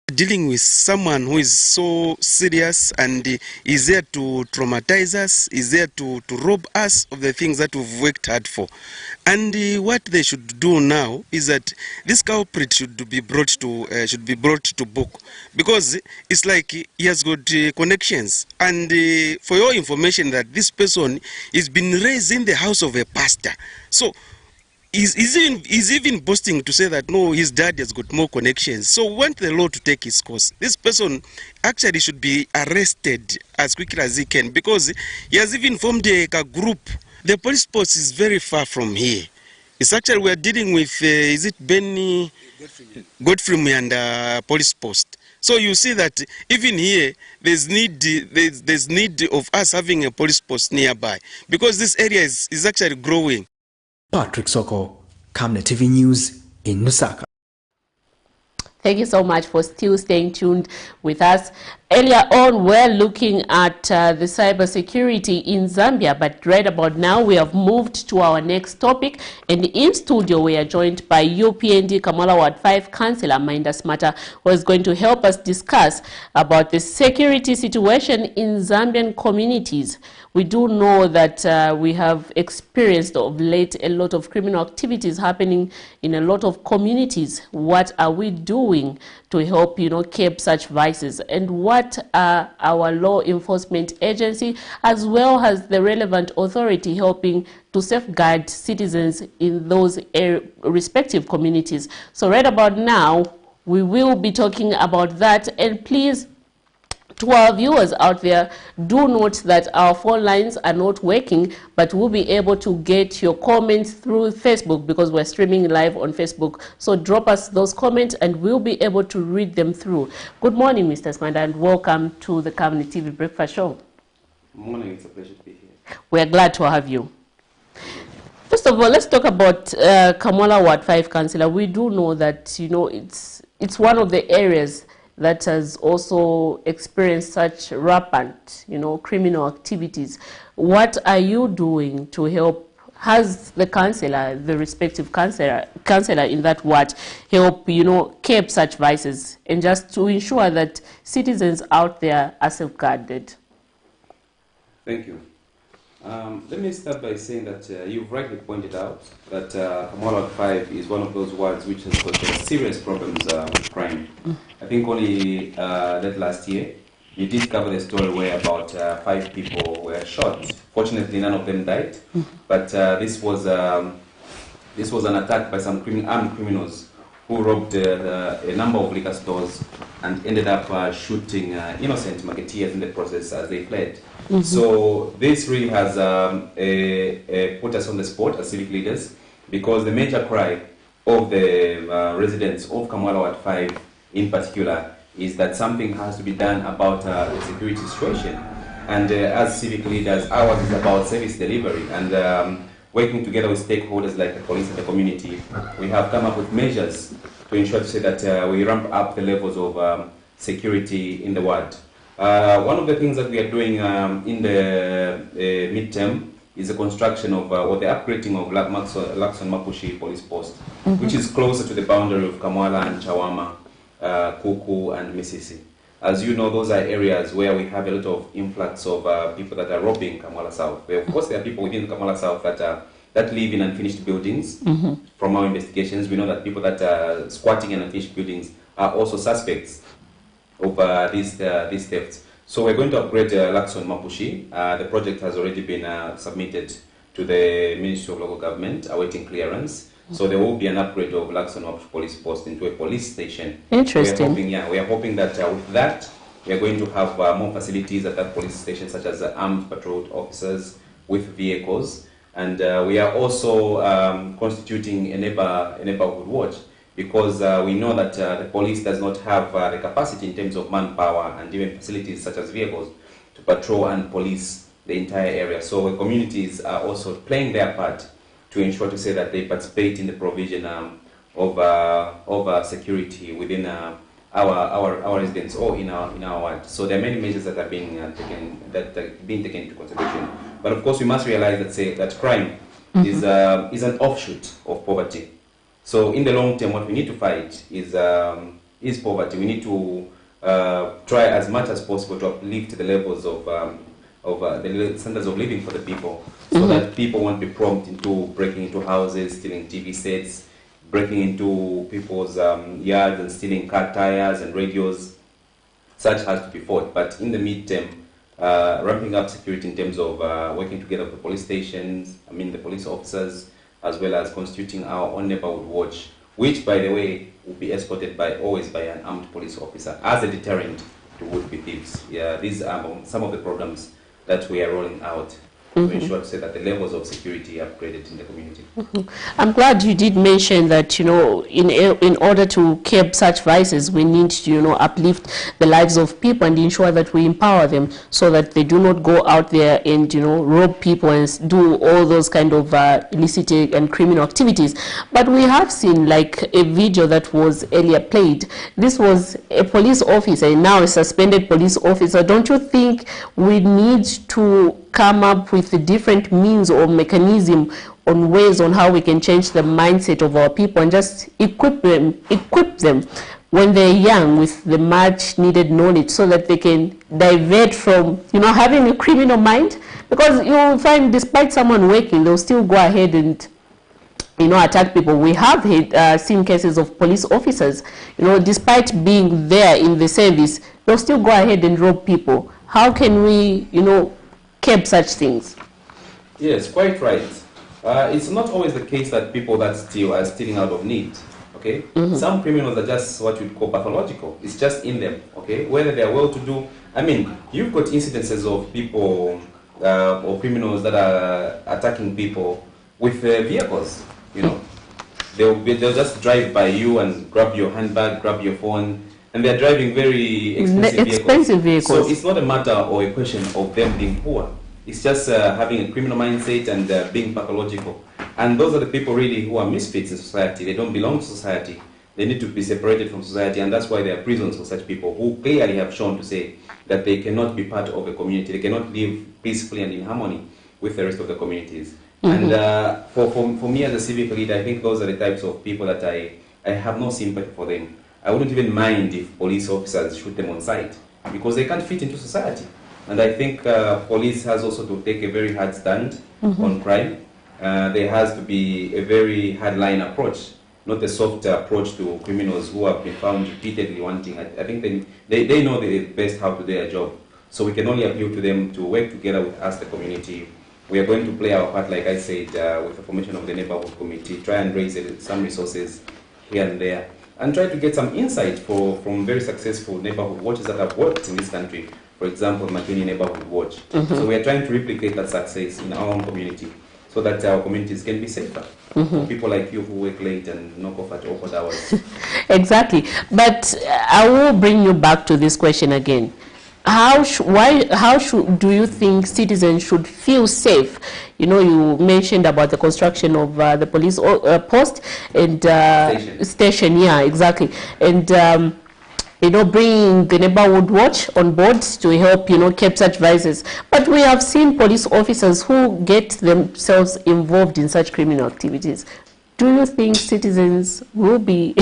Dealing with someone who is so serious and is there to traumatize us, is there to rob us of the things that we've worked hard for. And what they should do now is that this culprit should be brought to book, because it's like he has got connections. And for your information, that this person is been raised in the house of a pastor. So he's even boasting to say that no, his dad has got more connections. So we want the law to take its course. This person actually should be arrested as quickly as he can, because he has even formed a group. The police post is very far from here. It's actually, we are dealing with, is it Benny Godfrey and police post. So you see that even here, there's need of us having a police post nearby, because this area is actually growing. Patrick Soko, Camnet TV News in Lusaka. Thank you so much for still staying tuned with us. Earlier on, we're looking at the cybersecurity in Zambia, but right about now, we have moved to our next topic. And in studio, we are joined by UPND KAMWALA Ward 5 Councillor MAINDA SIMATA, who is going to help us discuss about the security situation in Zambian communities. We do know that we have experienced of late a lot of criminal activities happening in a lot of communities. What are we doing to help, curb such vices? And what are our law enforcement agency as well as the relevant authority helping to safeguard citizens in those respective communities? So right about now, we will be talking about that. And please, to our viewers out there, do note that our phone lines are not working, but we'll be able to get your comments through Facebook because we're streaming live on Facebook. So drop us those comments and we'll be able to read them through. Good morning, Mr. SIMATA, and welcome to the Camnet TV Breakfast Show. Good morning, it's a pleasure to be here. We're glad to have you. First of all, let's talk about KAMWALA Ward 5 Councillor. We do know that, it's one of the areas that has also experienced such rampant, criminal activities. What are you doing to help? Has the councillor, the respective councillor in that ward, help, curb such vices and just to ensure that citizens out there are safeguarded? Thank you. Let me start by saying that you've rightly pointed out that KAMWALA Ward 5 is one of those wards which has got serious problems with crime. I think only that last year, you did cover the story where about 5 people were shot. Fortunately, none of them died, but this was an attack by some armed criminals who robbed a number of liquor stores and ended up shooting innocent marketeers in the process as they fled. So this really has put us on the spot as civic leaders, because the major cry of the residents of KAMWALA Ward 5 in particular is that something has to be done about the security situation. And as civic leaders, ours is about service delivery, and working together with stakeholders like the police and the community, we have come up with measures to ensure that we ramp up the levels of security in the ward. One of the things that we are doing in the midterm is the construction of, or the upgrading of Lakson Mapushi police post, which is closer to the boundary of KAMWALA and Chawama, Kuku and Misisi. As you know, those are areas where we have a lot of influx of people that are robbing KAMWALA South. Of course, there are people within KAMWALA South that live in unfinished buildings. From our investigations, we know that people that are squatting in unfinished buildings are also suspects of these thefts. So we're going to upgrade Lakson Mapushi. The project has already been submitted to the Ministry of Local Government, awaiting clearance. So there will be an upgrade of Lakson Mapushi police post into a police station. Interesting. We are hoping that with that, we are going to have more facilities at that police station, such as armed patrol officers with vehicles. And we are also constituting a neighborhood watch, because we know that the police does not have the capacity in terms of manpower and even facilities such as vehicles to patrol and police the entire area. So the communities are also playing their part to ensure to say that they participate in the provision of security within our residents or in our ward. So there are many measures that are being taken into consideration. But of course, we must realize that crime is an offshoot of poverty. So in the long term, what we need to fight is is poverty. We need to try as much as possible to uplift the levels of the standards of living for the people, so that people won't be prompt into breaking into houses, stealing TV sets, breaking into people's yards and stealing car tires and radios. Such has to be fought. But in the midterm, ramping up security in terms of working together with the police stations, the police officers, as well as constituting our own neighborhood watch, which, by the way, will be escorted always by an armed police officer as a deterrent to would-be thieves. Yeah, these are some of the programs that we are rolling out to ensure that the levels of security are upgraded in the community. I'm glad you did mention that, in order to curb such vices, we need to, uplift the lives of people and ensure that we empower them so that they do not go out there and, rob people and do all those kind of illicit and criminal activities. But we have seen, like, a video that was earlier played. This was a police officer, and now a suspended police officer. Don't you think we need to come up with a different means or mechanism on ways on how we can change the mindset of our people and just equip them when they're young with the much needed knowledge so that they can divert from, having a criminal mind? Because you'll find despite someone working, they'll still go ahead and, attack people. We have seen cases of police officers, despite being there in the service, they'll still go ahead and rob people. How can we, curb such things? Yes, quite right. It's not always the case that people that steal are stealing out of need. Okay, some criminals are just what you'd call pathological. It's just in them. Okay, whether they are well-to-do. You've got incidences of people or criminals that are attacking people with vehicles. They'll just drive by you and grab your handbag, grab your phone. And they're driving very expensive vehicles. So it's not a matter or a question of them being poor. It's just having a criminal mindset and being pathological. And those are the people really who are misfits in society. They don't belong to society. They need to be separated from society. And that's why there are prisons for such people who clearly have shown to say that they cannot be part of a community. They cannot live peacefully and in harmony with the rest of the communities. And for me as a civic leader, I think those are the types of people that I have no sympathy for them. I wouldn't even mind if police officers shoot them on sight because they can't fit into society. And I think police has also to take a very hard stand on crime. There has to be a very hard-line approach, not a soft approach to criminals who have been found repeatedly wanting. I think they know the best how to do their job. So we can only appeal to them to work together with us, the community. We are going to play our part, like I said, with the formation of the neighborhood committee, try and raise some resources here and there, and try to get some insight from very successful neighborhood watches that have worked in this country. For example, McKinney Neighborhood Watch. So we are trying to replicate that success in our own community so that our communities can be safer for people like you who work late and knock off at awkward hours. Exactly. But I will bring you back to this question again. How do you think citizens should feel safe? You mentioned about the construction of the police post and station. Yeah, exactly. And bringing the neighborhood watch on board to help curb such vices. But we have seen police officers who get themselves involved in such criminal activities. Do you think citizens will be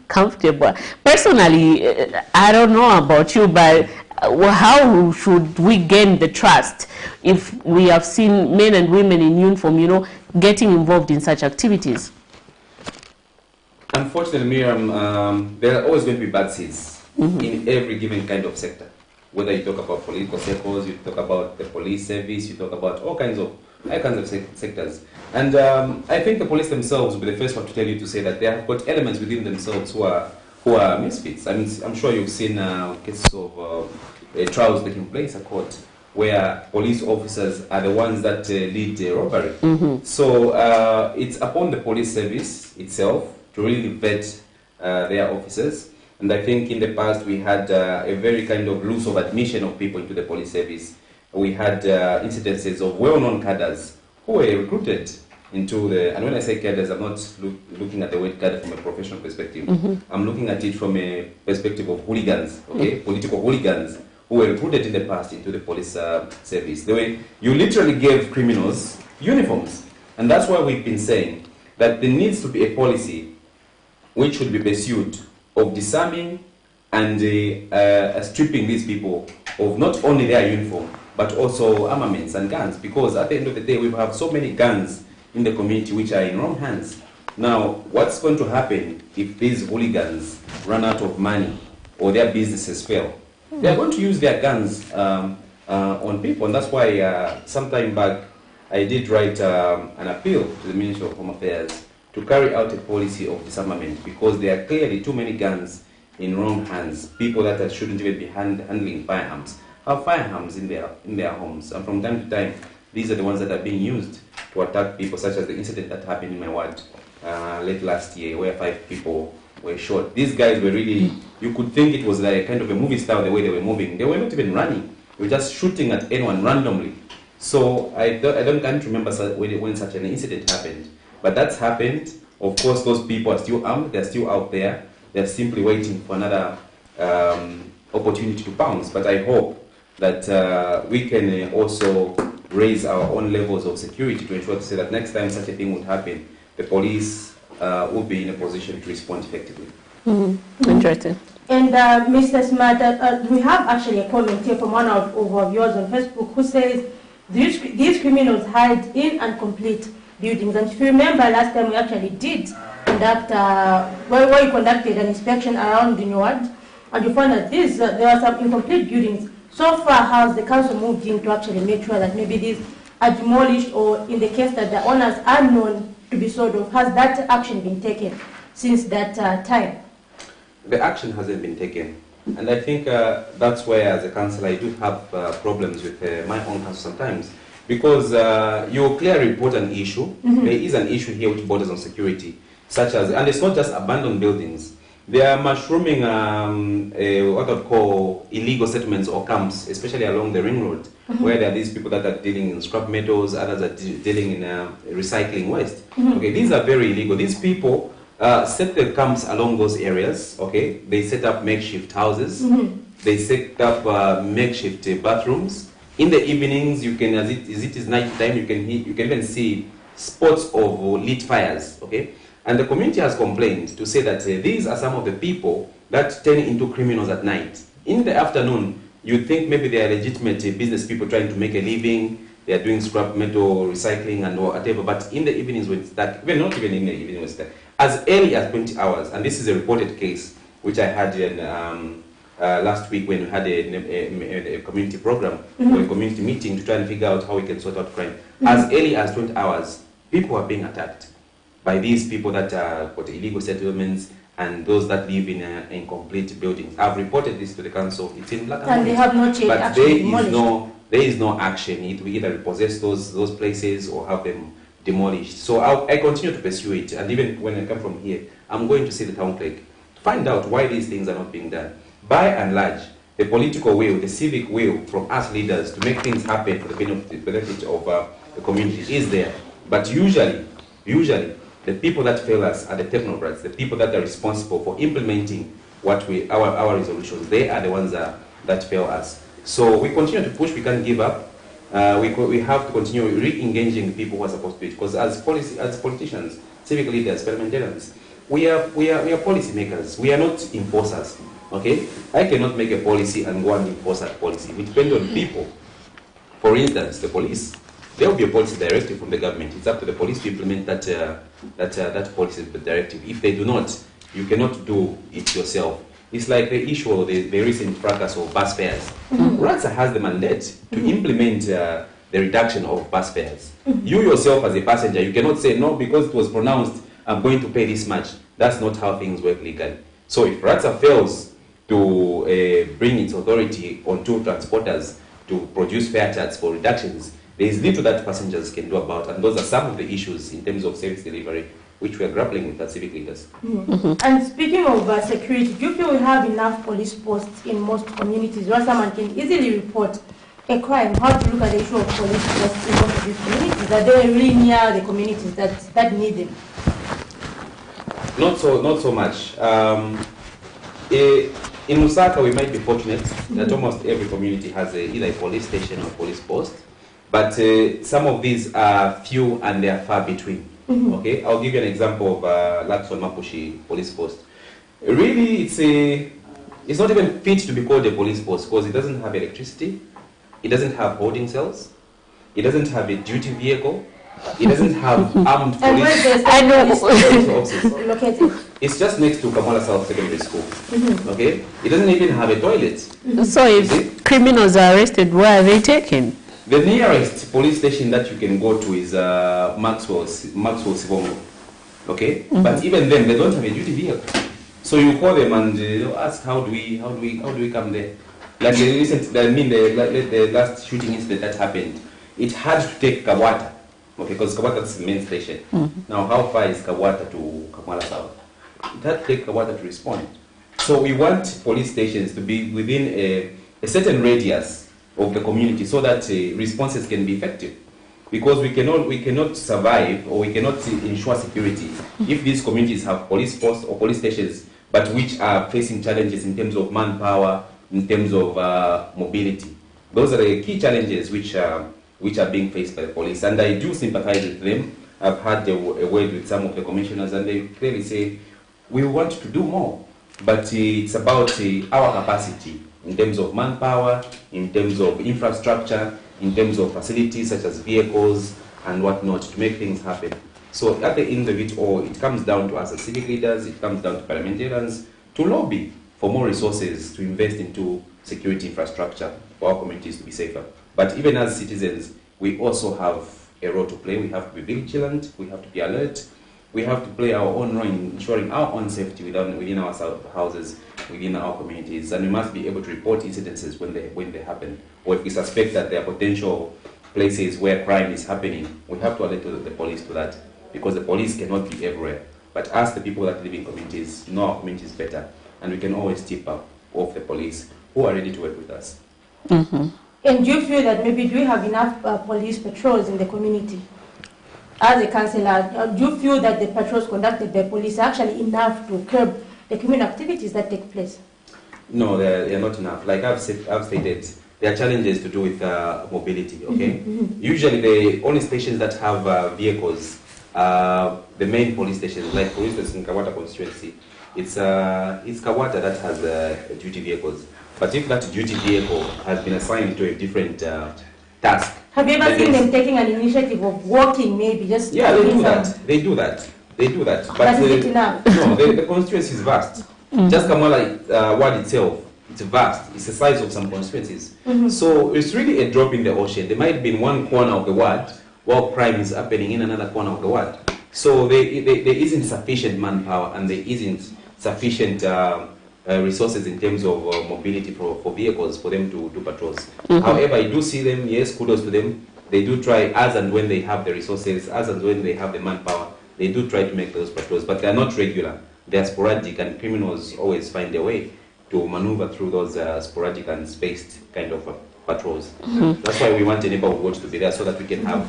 comfortable? Personally, I don't know about you, but how should we gain the trust if we have seen men and women in uniform, getting involved in such activities? Unfortunately, Miriam, there are always going to be bad seeds in every given kind of sector. Whether you talk about political circles, you talk about the police service, you talk about all kinds of sectors. And I think the police themselves will be the first one to tell you to say that they have got elements within themselves who are misfits. I'm sure you've seen cases of trials taking place at court where police officers are the ones that lead the robbery. So it's upon the police service itself to really vet their officers. And I think in the past we had a very kind of loose of admission of people into the police service. We had incidences of well-known cadres who were recruited into the, and when I say cadres, I'm not looking at the word cadre from a professional perspective. I'm looking at it from a perspective of hooligans, political hooligans who were recruited in the past into the police service. The way you literally gave criminals uniforms. And that's why we've been saying that there needs to be a policy which should be pursued of disarming and stripping these people of not only their uniform, but also armaments and guns, because at the end of the day, we have so many guns in the community which are in wrong hands. Now, what's going to happen if these hooligans run out of money or their businesses fail? They are going to use their guns on people, and that's why some time back I did write an appeal to the Ministry of Home Affairs to carry out a policy of disarmament, because there are clearly too many guns in wrong hands. People that shouldn't even be handling firearms have firearms in their homes, and from time to time, these are the ones that are being used to attack people, such as the incident that happened in my ward late last year, where 5 people were shot. These guys were really, you could think it was like kind of a movie style the way they were moving. They were not even running. They were just shooting at anyone randomly. So can't remember when such an incident happened. But that's happened. Of course, those people are still armed. They're still out there. They're simply waiting for another opportunity to pounce. But I hope that we can also raise our own levels of security to ensure to say that next time such a thing would happen, the police will be in a position to respond effectively. Interesting. And Mr. SIMATA, we have actually a comment here from one of our viewers on Facebook who says these criminals hide in incomplete buildings. And if you remember, last time we actually did conduct, where we conducted an inspection around the ward, and you found that there are some incomplete buildings. So far, has the council moved in to actually make sure that maybe these are demolished, or in the case that the owners are known to be sold off, has that action been taken since that time? The action hasn't been taken. And I think that's where, as a councillor, I do have problems with my own council sometimes. Because you clearly report an issue. There is an issue here which borders on security, such as, and it's not just abandoned buildings. They are mushrooming what I would call illegal settlements or camps, especially along the ring road, where there are these people that are dealing in scrap metals, others are dealing in recycling waste. Okay, these are very illegal. These people set their camps along those areas. Okay, they set up makeshift houses. They set up makeshift bathrooms. In the evenings, you can, as it is night time, you can even see spots of lit fires. Okay. And the community has complained to say that these are some of the people that turn into criminals at night. In the afternoon, you think maybe they are legitimate business people trying to make a living, they are doing scrap metal recycling and whatever, but in the evenings when it's dark, even not even in the evening when it's dark, as early as 20 hours, and this is a reported case, which I had in, last week when we had a community program, or a community meeting to try and figure out how we can sort out crime. As early as 20 hours, people are being attacked by these people that are got illegal settlements and those that live in incomplete buildings. I've reported this to the council. It's in black and white. They have not yet but actually there is no action. It will either repossess those places or have them demolished. So I continue to pursue it, and even when I come from here, I'm going to see the town clerk to find out why these things are not being done. By and large, the political will, the civic will from us leaders to make things happen for the benefit of the community is there. But usually, the people that fail us are the technocrats, the people that are responsible for implementing what our resolutions. They are the ones that fail us. So we continue to push. We can't give up. We have to continue re-engaging the people who are supposed to do it. Because as politicians, civic leaders, parliamentarians, we are policy makers. We are not enforcers. Okay, I cannot make a policy and go and enforce that policy. We depend on people. For instance, the police. There will be a policy directive from the government. It's up to the police to implement that policy directive. If they do not, you cannot do it yourself. It's like the issue of the recent fracas of bus fares. RATSA has the mandate to implement the reduction of bus fares. You yourself as a passenger, you cannot say, no, because it was pronounced, I'm going to pay this much. That's not how things work legally. So if RATSA fails to bring its authority on two transporters to produce fare charts for reductions, there is little that passengers can do about, and those are some of the issues in terms of service delivery which we are grappling with as civic leaders. And speaking of security, do you feel we have enough police posts in most communities where someone can easily report a crime? How to look at the issue of police posts in most of these communities? Are they really near the communities that need them? Not so much. In Lusaka, we might be fortunate that almost every community has either a police station or police post. But some of these are few and they are far between. Okay, I'll give you an example of Lakson Mapushi police post. Really, It's not even fit to be called a police force because it doesn't have electricity, it doesn't have holding cells, it doesn't have a duty vehicle, it doesn't have armed police. Located. It's just next to KAMWALA South Secondary School. Okay? It doesn't even have a toilet. So if criminals are arrested, where are they taken? The nearest police station that you can go to is Maxwell Sibongo. Okay? But even then, they don't have a duty vehicle. So you call them and ask how do we come there? Like the last shooting incident that happened, it had to take Kawata. Okay, because Kawata is the main station. Now, how far is Kawata to KAMWALA South? It had to take Kawata to respond. So we want police stations to be within a certain radius of the community so that responses can be effective. Because we cannot survive or we cannot ensure security if these communities have police posts or police stations, but which are facing challenges in terms of manpower, in terms of mobility. Those are the key challenges which are being faced by the police, and I do sympathize with them. I've had a word with some of the commissioners, and they clearly say, we want to do more, but it's about our capacity in terms of manpower, in terms of infrastructure, in terms of facilities such as vehicles and whatnot to make things happen. So at the end of it all, it comes down to us as civic leaders, it comes down to parliamentarians to lobby for more resources to invest into security infrastructure for our communities to be safer. But even as citizens, we also have a role to play. We have to be vigilant, we have to be alert, we have to play our own role in ensuring our own safety within our houses, within our communities, and we must be able to report incidences when they happen, or if we suspect that there are potential places where crime is happening, we have to alert the police to that, because the police cannot be everywhere. But as the people that live in communities know our communities better, and we can always tip off the police who are ready to work with us. And do you feel that maybe do we have enough police patrols in the community? As a councillor, do you feel that the patrols conducted by police are actually enough to curb the criminal activities that take place? No, they're not enough. Like I've stated, there are challenges to do with mobility, okay? Usually the only stations that have vehicles are the main police stations, like for instance in Kawata constituency, it's Kawata that has duty vehicles. But if that duty vehicle has been assigned to a different task. Have you ever seen them taking an initiative of walking, maybe just? Yeah, they do that. They do that. They do that. But is it enough? No, the constituency is vast. Just KAMWALA ward itself, it's vast. It's the size of some constituencies. So it's really a drop in the ocean. They might be in one corner of the ward while crime is happening in another corner of the ward. So there isn't sufficient manpower and there isn't sufficient resources in terms of mobility for vehicles for them to do patrols. However, I do see them, yes, kudos to them. They do try as and when they have the resources, as and when they have the manpower, they do try to make those patrols, but they are not regular. They are sporadic, and criminals always find a way to maneuver through those sporadic and spaced kind of patrols. That's why we want a neighborhood watch to be there, so that we can have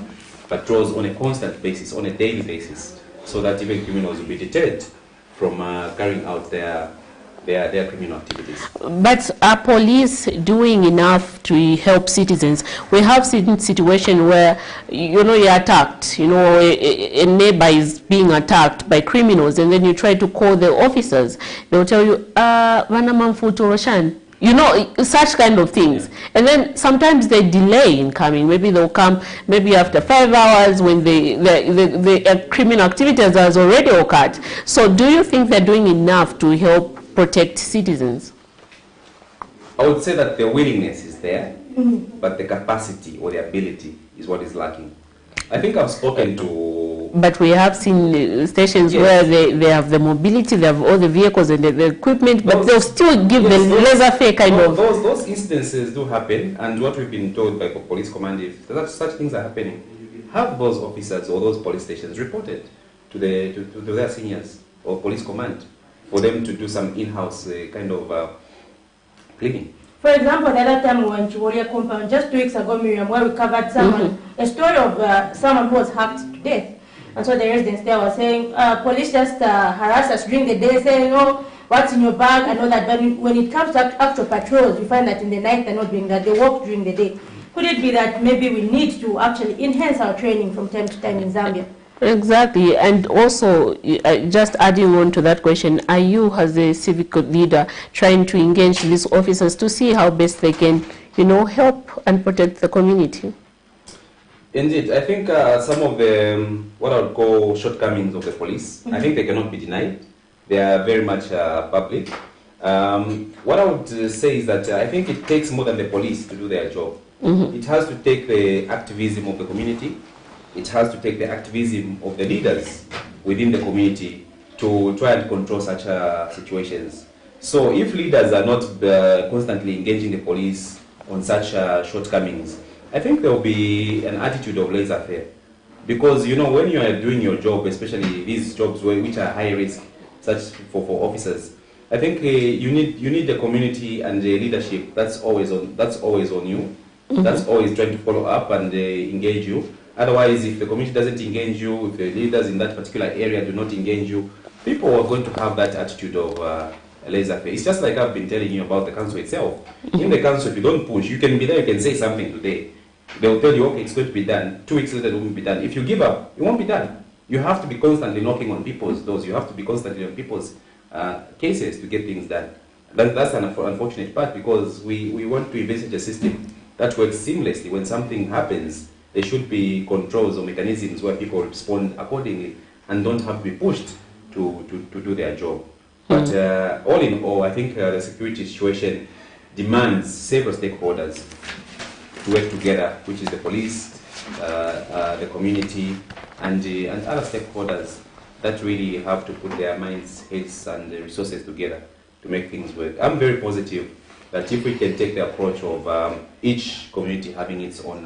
patrols on a constant basis, on a daily basis, so that even criminals will be deterred from carrying out their criminal activities. But are police doing enough to help citizens? We have seen situations where, you're attacked, a neighbor is being attacked by criminals, and then you try to call the officers. They'll tell you, such kind of things. And then sometimes they delay in coming. Maybe they'll come maybe after 5 hours when the criminal activity has already occurred. So do you think they're doing enough to help protect citizens? I would say that the willingness is there, but the capacity or the ability is what is lacking. I think I've spoken to... But we have seen stations where they have the mobility, they have all the vehicles and the equipment, but they'll still give the laissez-faire kind of... Those instances do happen, and what we've been told by police command, if such things are happening, have those officers or those police stations reported to their seniors or police command, for them to do some in-house kind of cleaning. For example, the other time we went to Chiwolia compound, just 2 weeks ago, Miriam, where we covered someone, a story of someone who was hacked to death. And so the residents there were saying, police just harass us during the day, saying, what's in your bag and all that. But when it comes to actual patrols, you find that in the night they're not doing that, they work during the day. Could it be that maybe we need to actually enhance our training from time to time in Zambia? Exactly, and also just adding on to that question, are you as a civic leader trying to engage these officers to see how best they can, help and protect the community? Indeed, I think some of the, what I would call shortcomings of the police, I think they cannot be denied. They are very much public. What I would say is that I think it takes more than the police to do their job. It has to take the activism of the community. It has to take the activism of the leaders within the community to try and control such situations. So if leaders are not constantly engaging the police on such shortcomings, I think there will be an attitude of laissez-faire. Because, when you are doing your job, especially these jobs which are high risk, such for officers, I think you need the community and the leadership that's always on you. That's always trying to follow up and engage you. Otherwise, if the community doesn't engage you, if the leaders in that particular area do not engage you, people are going to have that attitude of laissez-faire. It's just like I've been telling you about the council itself. In the council, if you don't push, you can be there, you can say something today. They'll tell you, okay, it's going to be done. 2 weeks later, it won't be done. If you give up, it won't be done. You have to be constantly knocking on people's doors. You have to be constantly on people's cases to get things done. That's an unfortunate part, because we want to envisage a system that works seamlessly. When something happens, there should be controls or mechanisms where people respond accordingly and don't have to be pushed to do their job. But all in all, I think the security situation demands several stakeholders to work together, which is the police, the community, and other stakeholders that really have to put their minds, heads, and the resources together to make things work. I'm very positive that if we can take the approach of each community having its own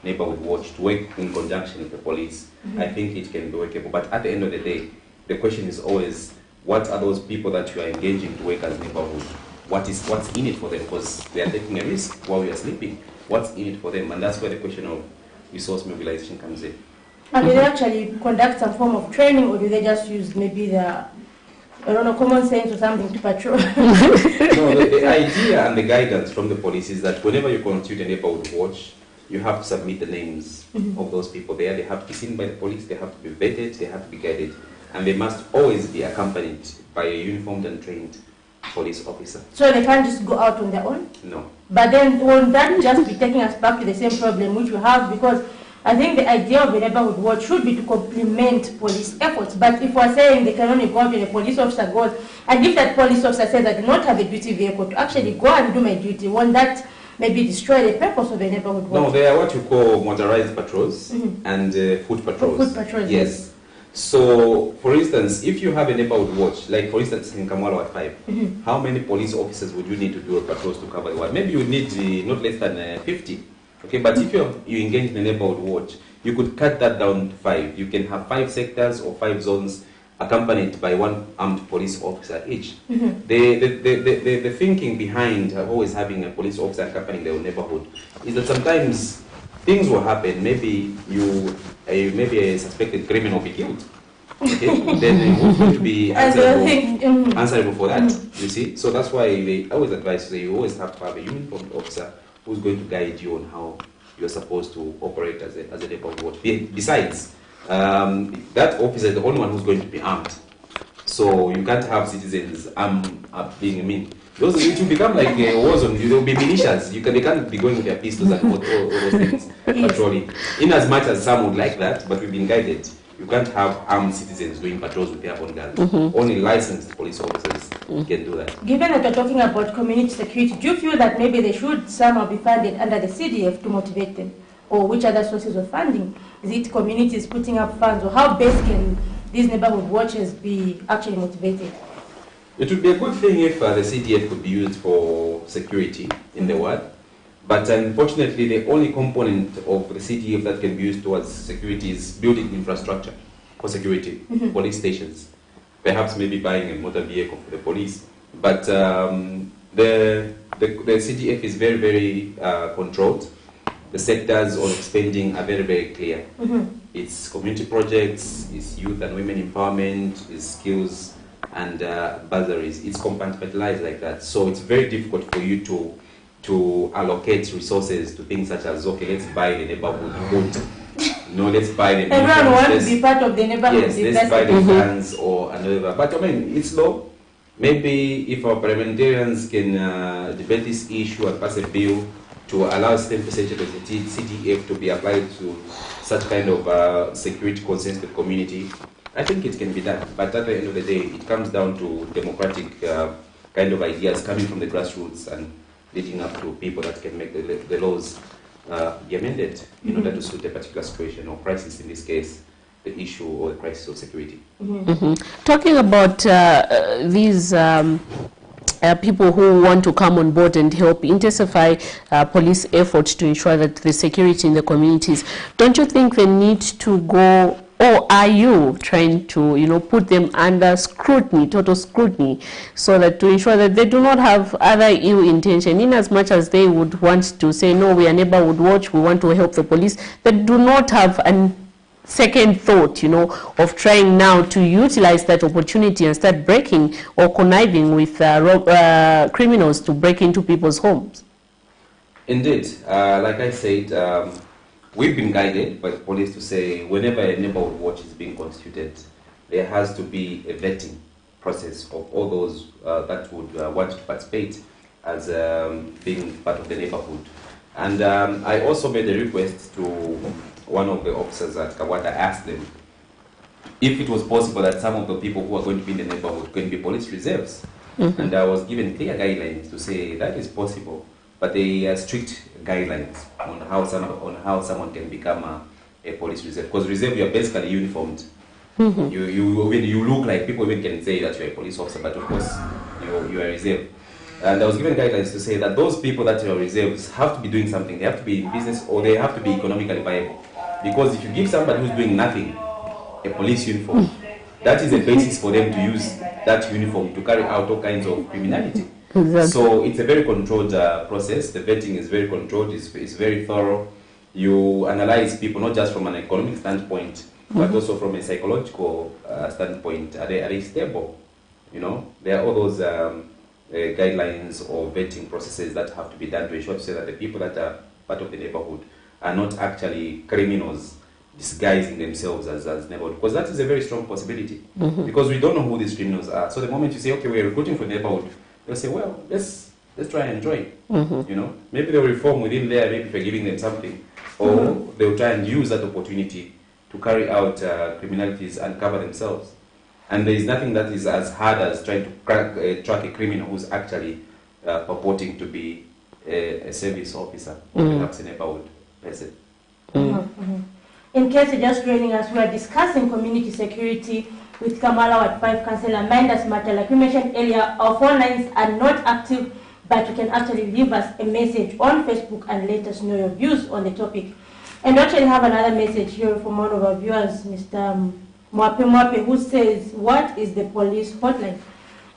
neighborhood watch to work in conjunction with the police, I think it can be workable. But at the end of the day, the question is always, what are those people that you are engaging to work as neighborhood? What's in it for them? Because they are taking a risk while we are sleeping. What's in it for them? And that's where the question of resource mobilization comes in. And do they actually conduct some form of training, or do they just use maybe the, common sense or something to patrol? No, the idea and the guidance from the police is that whenever you constitute a neighborhood watch, you have to submit the names of those people there. They have to be seen by the police, they have to be vetted, they have to be guided, and they must always be accompanied by a uniformed and trained police officer. So they can't just go out on their own? No. But then won't that just be taking us back to the same problem which we have? Because I think the idea of a neighborhood watch should be to complement police efforts. But if we're saying they can only go out when a police officer goes, and if that police officer says I do not have a duty vehicle to actually go and do my duty, won't that maybe destroy the purpose of a neighborhood watch? No, they are what you call motorized patrols and foot patrols. Foot patrols, yes. So, for instance, if you have a neighborhood watch, like for instance in KAMWALA at 5, how many police officers would you need to do a patrols to cover the ward? Maybe you need not less than 50. Okay, but if you engage in a neighborhood watch, you could cut that down to 5. You can have 5 sectors or 5 zones accompanied by 1 armed police officer each. The thinking behind always having a police officer accompanying the neighborhood is that sometimes things will happen. Maybe maybe a suspected criminal will be killed. Okay? Then who's going to be answerable for that? You see? So that's why they always advise you always have to have a uniformed officer who's going to guide you on how you're supposed to operate as a neighborhood watch. Besides, that officer is the only one who's going to be armed. So you can't have citizens being mean. It will become like a war zone. There will be militias. They can't be going with their pistols and all those things patrolling. In as much as some would like that, but we've been guided. You can't have armed citizens doing patrols with their own guns. Only licensed police officers can do that. Given that you're talking about community security, do you feel that maybe they should somehow be funded under the CDF to motivate them? Or which other sources of funding? Is it communities putting up funds, or how best can these neighborhood watchers be actually motivated? It would be a good thing if the CDF could be used for security in the ward. But unfortunately, the only component of the CDF that can be used towards security is building infrastructure for security, police stations. Perhaps maybe buying a motor vehicle for the police. But the CDF is very, very controlled. The sectors of spending are very, very clear. It's community projects, it's youth and women empowerment, it's skills and bursaries. It's compartmentalized like that. So it's very difficult for you to allocate resources to things such as, okay, let's buy the neighborhood wood. no, let's buy the everyone wants to be part of the neighborhood. Yes, let's buy the guns or another. But I mean, it's low. Maybe if our parliamentarians can debate this issue and pass a bill to allow 10% of the CTF to be applied to such kind of security concerns to the community, I think it can be done. But at the end of the day, it comes down to democratic kind of ideas coming from the grassroots and leading up to people that can make the laws be amended in order to suit a particular situation or crisis, in this case, the issue or the crisis of security. Talking about these people who want to come on board and help intensify police efforts to ensure that the security in the communities, don't you think they need to go, or are you trying to, you know, put them under scrutiny, total scrutiny, so that to ensure that they do not have other ill intention, in as much as they would want to say, no, we are neighborhood watch, we want to help the police, they do not have a second thought, you know, of trying now to utilize that opportunity and start breaking or conniving with criminals to break into people's homes? Indeed, like I said, we've been guided by the police to say whenever a neighborhood watch is being constituted, there has to be a vetting process of all those that would want to participate as being part of the neighborhood. And I also made a request to one of the officers at KAMWALA, asked them if it was possible that some of the people who are going to be in the neighborhood can be police reserves. And I was given clear guidelines to say that is possible, but they are strict guidelines on how someone can become a police reserve. Because reserve, you are basically uniformed. You look like, people even can say that you're a police officer, but of course you are reserve. And I was given guidelines to say that those people that are reserves have to be doing something. They have to be in business or they have to be economically viable. Because if you give somebody who's doing nothing a police uniform, that is a basis for them to use that uniform to carry out all kinds of criminality. Exactly. So it's a very controlled process. The vetting is very controlled, it's very thorough. You analyze people not just from an economic standpoint, but also from a psychological standpoint. Are they stable? You know, there are all those guidelines or vetting processes that have to be done to ensure to say that the people that are part of the neighborhood are not actually criminals disguising themselves as neighborhood, because that is a very strong possibility. Because we don't know who these criminals are. So the moment you say, okay, we're recruiting for neighborhood, they'll say, well, let's try and enjoy it. You know, maybe they'll reform within there, maybe if you're giving them something, or they'll try and use that opportunity to carry out criminalities and cover themselves. And there is nothing that is as hard as trying to track a criminal who's actually purporting to be a service officer, or perhaps a neighborhood person. In case you're just joining us, we are discussing community security with KAMWALA at 5 Councillor MAINDA SIMATA. Like we mentioned earlier, our phone lines are not active, but you can actually leave us a message on Facebook and let us know your views on the topic. And we actually have another message here from one of our viewers, Mr. Mwape, who says, what is the police hotline?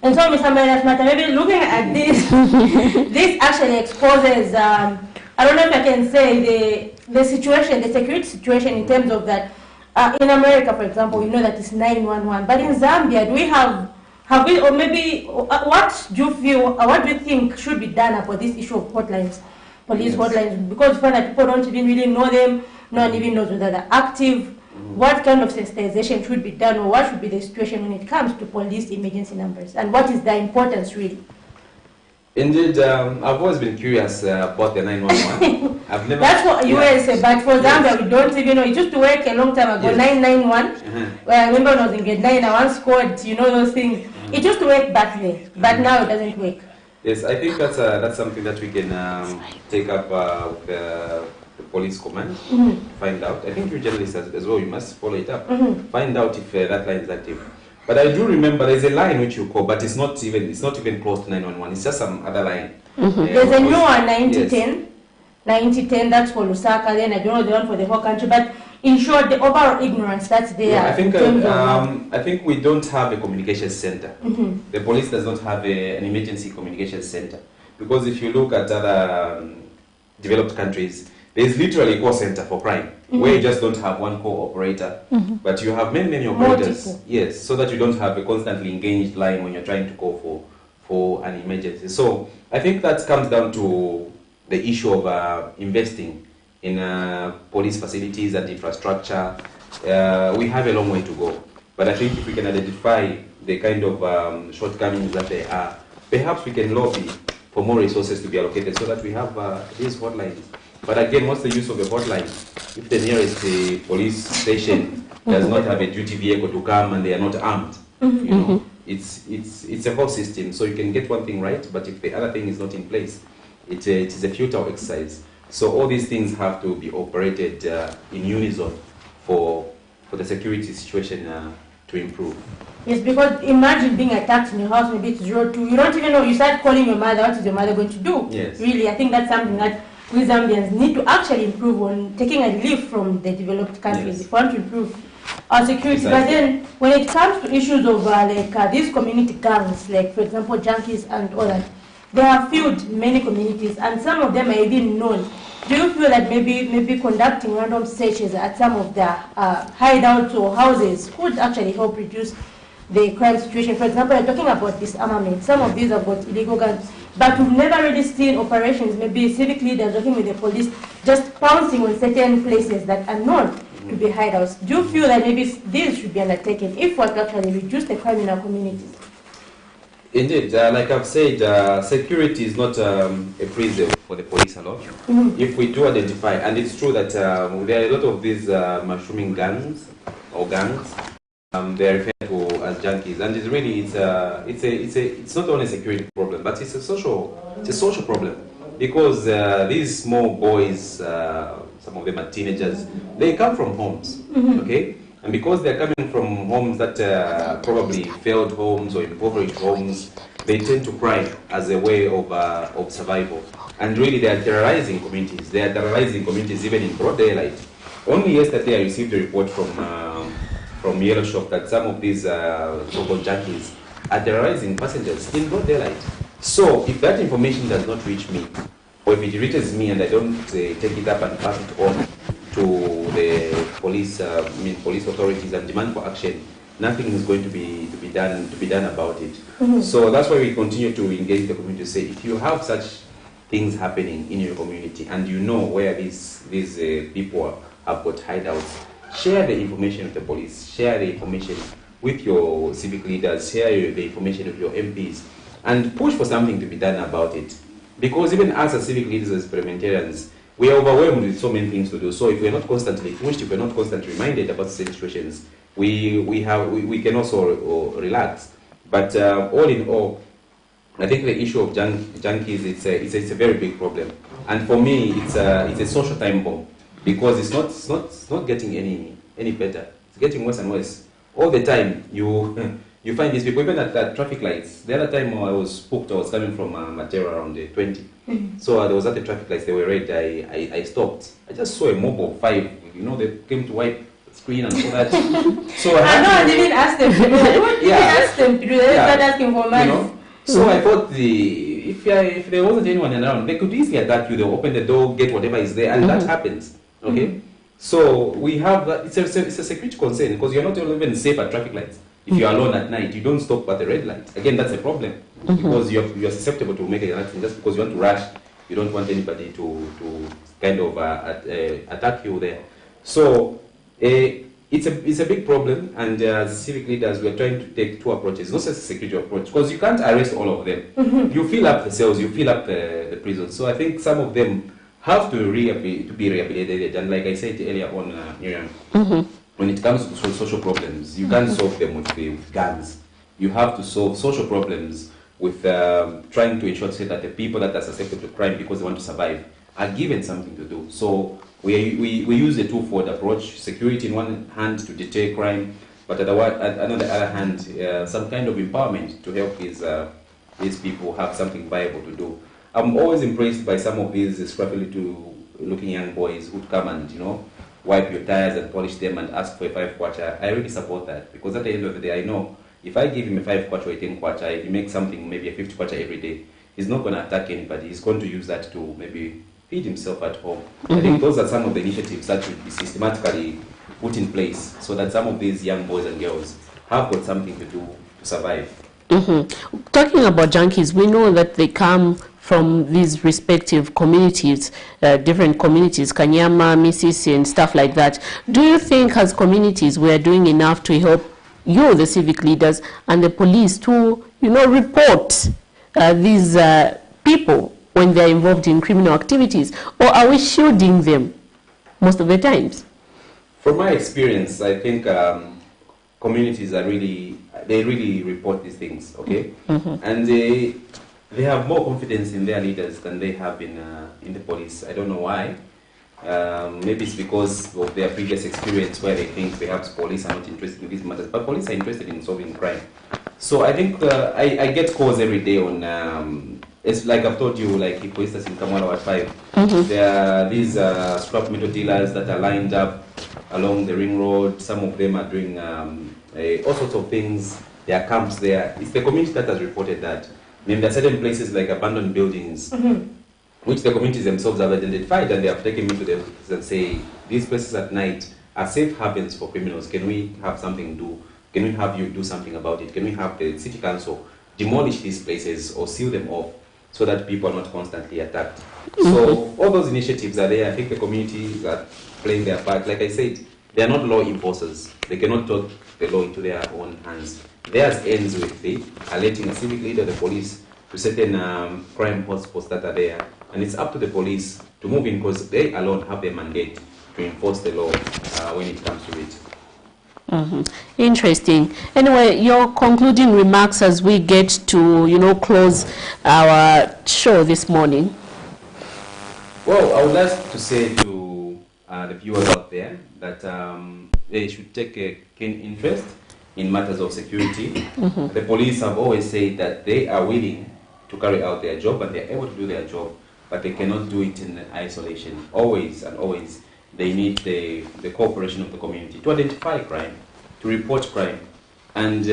And so, Mr. MAINDA SIMATA, maybe looking at this, this actually exposes, I don't know if I can say the situation, the security situation in terms of that. In America, for example, we know that it's 911. But in Zambia, do we have we, or maybe, what do you feel, what do you think should be done about this issue of hotlines, police hotlines? Because we find that people don't even really know them, no one even knows whether they're active. What kind of sensitization should be done, or what should be the situation when it comes to police emergency numbers? And what is the importance really? Indeed, I've always been curious about the 911. I've never. That's what you will say, but for Zambia, we don't even know. It used to work a long time ago, 991. Where I remember when I was in grade 9, I once scored, you know, those things. It used to work back then, but now it doesn't work. Yes, I think that's something that we can take up with the police command to find out. I think you journalists as well, you must follow it up. Find out if that line is active. But I do remember there's a line which you call, but it's not even close to 911. It's just some other line. There's a new one, 9010. 9010, that's for Lusaka. Then I don't know the one for the whole country. But in short, the overall ignorance that's there. Yeah, I think we don't have a communications center. The police does not have an emergency communications center, because if you look at other developed countries, there's literally a call center for crime, where you just don't have one call operator, but you have many operators. Multiple. Yes, so that you don't have a constantly engaged line when you're trying to call for an emergency. So I think that comes down to the issue of investing in police facilities and infrastructure. We have a long way to go. But I think if we can identify the kind of shortcomings that there are, perhaps we can lobby for more resources to be allocated so that we have these hotlines. But again, what's the use of a hotline if the nearest police station does not have a duty vehicle to come and they are not armed? You know, it's a whole system. So you can get one thing right, but if the other thing is not in place, it is a futile exercise. So all these things have to be operated in unison for the security situation to improve. Yes, because imagine being attacked in your house, maybe it's 02. You don't even know. You start calling your mother. What is your mother going to do? Yes. Really, I think that's something that we Zambians need to actually improve on, taking a leaf from the developed countries. If we want to improve our security. But then, when it comes to issues of these community gangs, like for example junkies and all that, they have filled many communities, and some of them are even known. Do you feel that maybe conducting random searches at some of the hideouts or houses could actually help reduce the crime situation? For example, you're talking about disarmament. Some of these have got illegal guns, but we've never really seen operations, maybe civic leaders working with the police, just pouncing on certain places that are known to be hideouts. Do you feel that maybe this should be undertaken if we want to actually reduce the crime in our communities? Indeed, like I've said, security is not a prison for the police alone. If we do identify, and it's true that there are a lot of these mushrooming gangs or gangs, they're referred to as junkies, and it's really it's not only a security problem, but it's a social problem, because these small boys, some of them are teenagers, they come from homes, okay. And because they're coming from homes that probably failed homes or impoverished homes, they tend to crime as a way of survival. And really they are terrorizing communities. They are terrorizing communities even in broad daylight. Only yesterday I received a report from Yellow Shop that some of these so-called junkies are terrorizing passengers in broad daylight. So if that information does not reach me, or if it reaches me and I don't take it up and pass it on to the police authorities and demand for action, nothing is going to be done about it. So that's why we continue to engage the community to say, if you have such things happening in your community and you know where these people have got hideouts, share the information with the police, share the information with your civic leaders, share the information with your MPs, and push for something to be done about it. Because even us as civic leaders, as parliamentarians, we are overwhelmed with so many things to do. So if we're not constantly pushed, if we're not constantly reminded about the situations, we can also relax. But all in all, I think the issue of junkies, it's a very big problem. And for me, it's a social time bomb, because it's not getting any better. It's getting worse and worse. All the time, you find these people, even at traffic lights. The other time I was spooked, I was coming from Matera around 20. So I was at the traffic lights, they were red, I stopped. I just saw a mob of 5, they came to wipe the screen and all that. So I didn't ask them to do that. What did you ask them to do? They started asking for money. So I thought if there wasn't anyone around, they could easily attack you. They'll open the door, get whatever is there, and that happens. Okay? So we have that. It's a security concern, because you're not even safe at traffic lights. If you're alone at night, you don't stop at the red light. Again, that's a problem, because you're susceptible to make an accident just because you want to rush. You don't want anybody to kind of attack you there. So it's a big problem, and as civic leaders, we are trying to take 2 approaches. Not just a security approach, because you can't arrest all of them. You fill up the cells, you fill up the prisons. So I think some of them have to be rehabilitated. And like I said earlier on, Miriam, when it comes to social problems, you can't solve them with guns. You have to solve social problems with trying to ensure that the people that are susceptible to crime because they want to survive are given something to do. So we use a twofold approach: security in one hand to deter crime, but on the other hand, some kind of empowerment to help these people have something viable to do. I'm always impressed by some of these scruffy looking young boys who'd come and wipe your tires and polish them and ask for a 5 kwacha. I really support that, because at the end of the day, I know if I give him a 5 kwacha or a 10 kwacha, if he makes something, maybe a 50 kwacha every day, he's not going to attack anybody. He's going to use that to maybe feed himself at home. I think those are some of the initiatives that should be systematically put in place, so that some of these young boys and girls have got something to do to survive. Talking about junkies, we know that they come from these respective communities, different communities, Kanyama, Misisi, and stuff like that. Do you think as communities we are doing enough to help you, the civic leaders, and the police to, report these people when they're involved in criminal activities? Or are we shielding them most of the times? From my experience, I think communities are really report these things, okay? And they have more confidence in their leaders than they have in the police. I don't know why. Maybe it's because of their previous experience where they think perhaps police are not interested in these matters, but police are interested in solving crime. So I think I get calls every day on, it's like I've told you, like for instance in KAMWALA at 5, there are these scrap metal dealers that are lined up along the ring road. Some of them are doing all sorts of things. There are camps there. It's the community that has reported that. I mean, there are certain places like abandoned buildings, which the communities themselves have identified, and they have taken me to them and say, these places at night are safe havens for criminals. Can we have something do? Can we have you do something about it? Can we have the city council demolish these places or seal them off so that people are not constantly attacked? So all those initiatives are there. I think the communities are playing their part. Like I said, they are not law enforcers. They cannot take the law into their own hands. Theirs ends with the alerting a civic leader, the police, to certain crime hotspots that are there. And it's up to the police to move in because they alone have the mandate to enforce the law when it comes to it. Interesting. Anyway, your concluding remarks as we get to, close our show this morning. Well, I would like to say to the viewers out there that they should take a keen interest in matters of security. The police have always said that they are willing to carry out their job and they're able to do their job, but they cannot do it in isolation. Always and always they need the cooperation of the community to identify crime, to report crime, and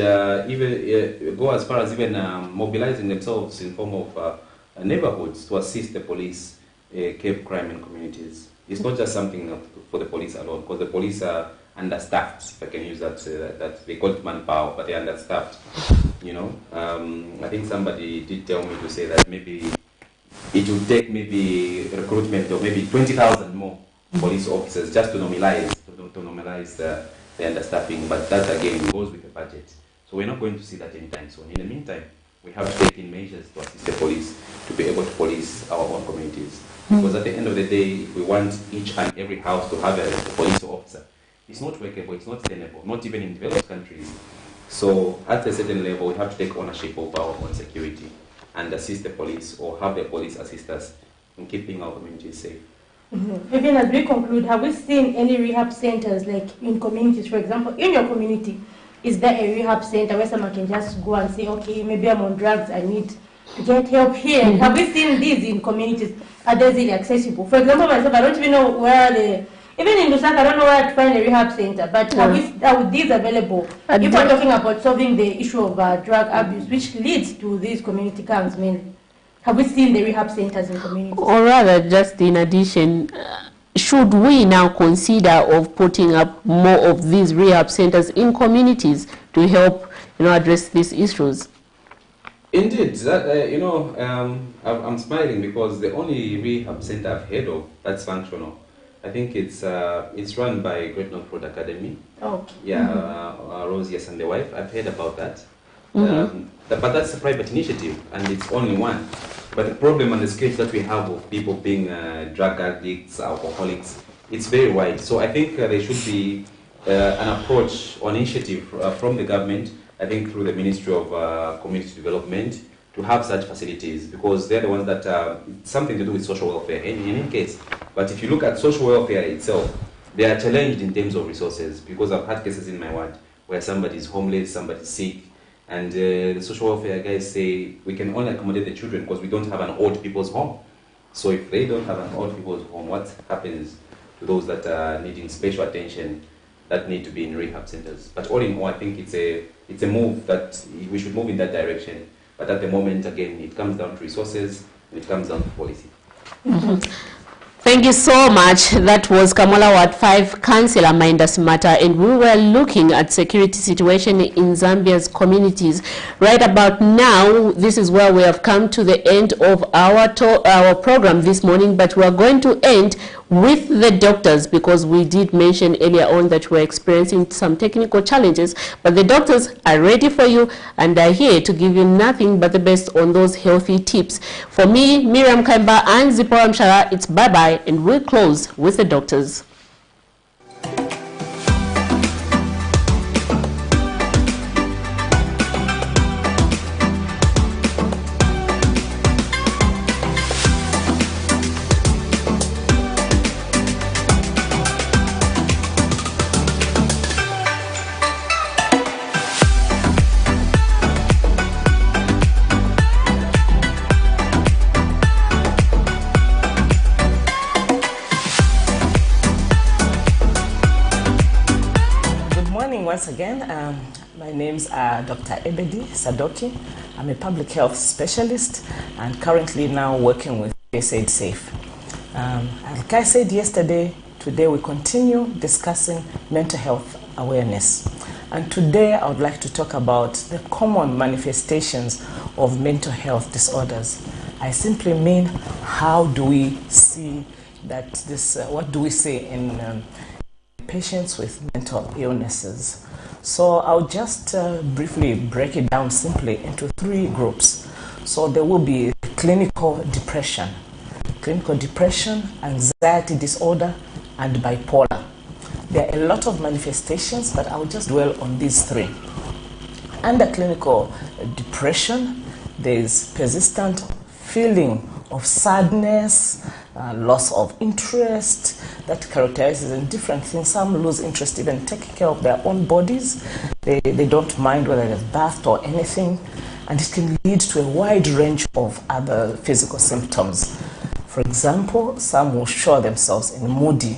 even go as far as even mobilizing themselves in form of neighborhoods to assist the police curb crime in communities. It's not just something for the police alone, because the police are understaffed, if I can use that, that they call it manpower, but they're understaffed. I think somebody did tell me to say that maybe it will take maybe recruitment of maybe 20,000 more police officers just to normalize the understaffing, but that again goes with the budget. So we're not going to see that anytime soon. In the meantime, we have to take in measures to assist the police to be able to police our own communities. Because at the end of the day, we want each and every house to have a police officer. It's not workable, it's not tenable, not even in developed countries. So at a certain level, we have to take ownership of our own security and assist the police or have the police assist us in keeping our communities safe. Even as we conclude, have we seen any rehab centers like in communities? For example, in your community, is there a rehab center where someone can just go and say, okay, maybe I'm on drugs, I need to get help here? Have we seen these in communities? Are they really accessible? For example, myself, I don't even know where even in Lusaka, I don't know where to find a rehab center, but are these available? If we're talking about solving the issue of drug abuse, which leads to these community camps mainly, have we seen the rehab centers in communities? Or rather, just in addition, should we now consider of putting up more of these rehab centers in communities to help, address these issues? Indeed, that, I'm smiling because the only rehab center I've heard of that's functional, I think it's run by Great North Road Academy. Okay. Yeah, Rose, yes, and the wife. I've heard about that. But that's a private initiative, and it's only one. But the problem and the sketch that we have of people being drug addicts, alcoholics, it's very wide. So I think there should be an approach or initiative from the government, I think through the Ministry of Community Development, to have such facilities, because they're the ones that it's something to do with social welfare in any case. But if you look at social welfare itself, they are challenged in terms of resources, because I've had cases in my ward where somebody is homeless, somebody is sick, and the social welfare guys say we can only accommodate the children because we don't have an old people's home. So if they don't have an old people's home, what happens to those that are needing special attention that need to be in rehab centers? But all in all, I think it's a move that we should move in that direction. But at the moment, again, it comes down to resources and it comes down to policy. Thank you so much. That was KAMWALA Ward 5 Councillor MAINDA SIMATA, and we were looking at security situation in Zambia's communities. Right about now, this is where we have come to the end of our program this morning, but we are going to end with the doctors, because we did mention earlier on that we're experiencing some technical challenges, but the doctors are ready for you and are here to give you nothing but the best on those healthy tips. For me, Miriam Kaimba and Zipporah Mshara, it's bye-bye, and we'll close with the doctors. Once again, my names are Dr. Ebedi Sadoki. I'm a public health specialist and currently now working with ZCSIF. Like I said yesterday, today we continue discussing mental health awareness. And today I would like to talk about the common manifestations of mental health disorders. I simply mean, how do we see that this, what do we see in patients with mental illnesses? So I'll just briefly break it down simply into 3 groups. So there will be clinical depression, anxiety disorder, and bipolar. There are a lot of manifestations, but I'll just dwell on these 3. Under clinical depression, there is persistent feeling of sadness, loss of interest that characterizes in different things. Some lose interest even taking care of their own bodies. They don't mind whether they're bathed or anything, and it can lead to a wide range of other physical symptoms. For example, some will show themselves in moody.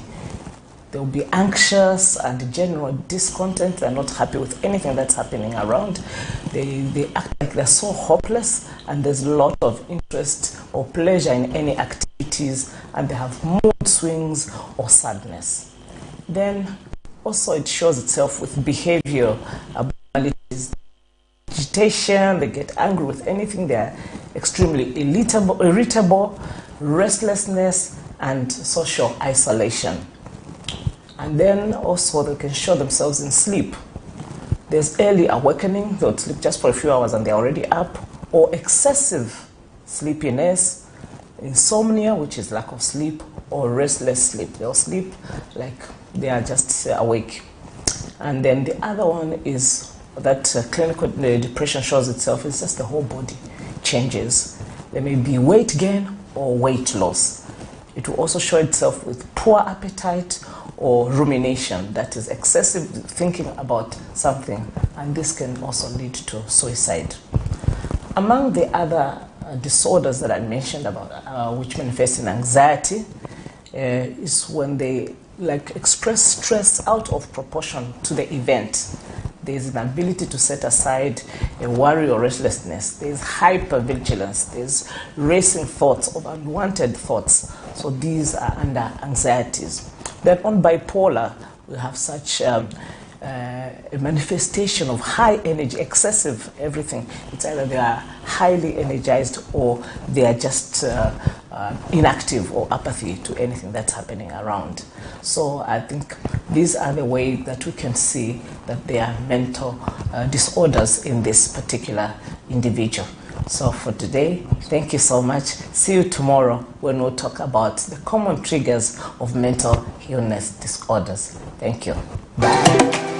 They'll be anxious and general discontent. They're not happy with anything that's happening around. They act like they're so hopeless, and there's a lot of interest or pleasure in any activities, and they have mood swings or sadness. Then also it shows itself with behavioral abnormalities, agitation, they get angry with anything, they're extremely irritable, restlessness, and social isolation. And then also they can show themselves in sleep. There's early awakening, they'll sleep just for a few hours and they're already up, or excessive sleepiness, insomnia, which is lack of sleep, or restless sleep. They'll sleep like they are just awake. And then the other one is that clinical depression shows itself, it's just the whole body changes. There may be weight gain or weight loss. It will also show itself with poor appetite or rumination, that is excessive thinking about something, and this can also lead to suicide. Among the other disorders that I mentioned about, which manifest in anxiety, is when they express stress out of proportion to the event. There's an ability to set aside a worry or restlessness. There's hypervigilance. There's racing thoughts or unwanted thoughts. So these are under anxieties. Then on bipolar, we have such a manifestation of high energy, excessive everything. It's either they are highly energized or they are just inactive or apathy to anything that's happening around. So I think these are the ways that we can see that there are mental disorders in this particular individual. So for today, thank you so much. See you tomorrow when we'll talk about the common triggers of mental illness disorders. Thank you. Bye.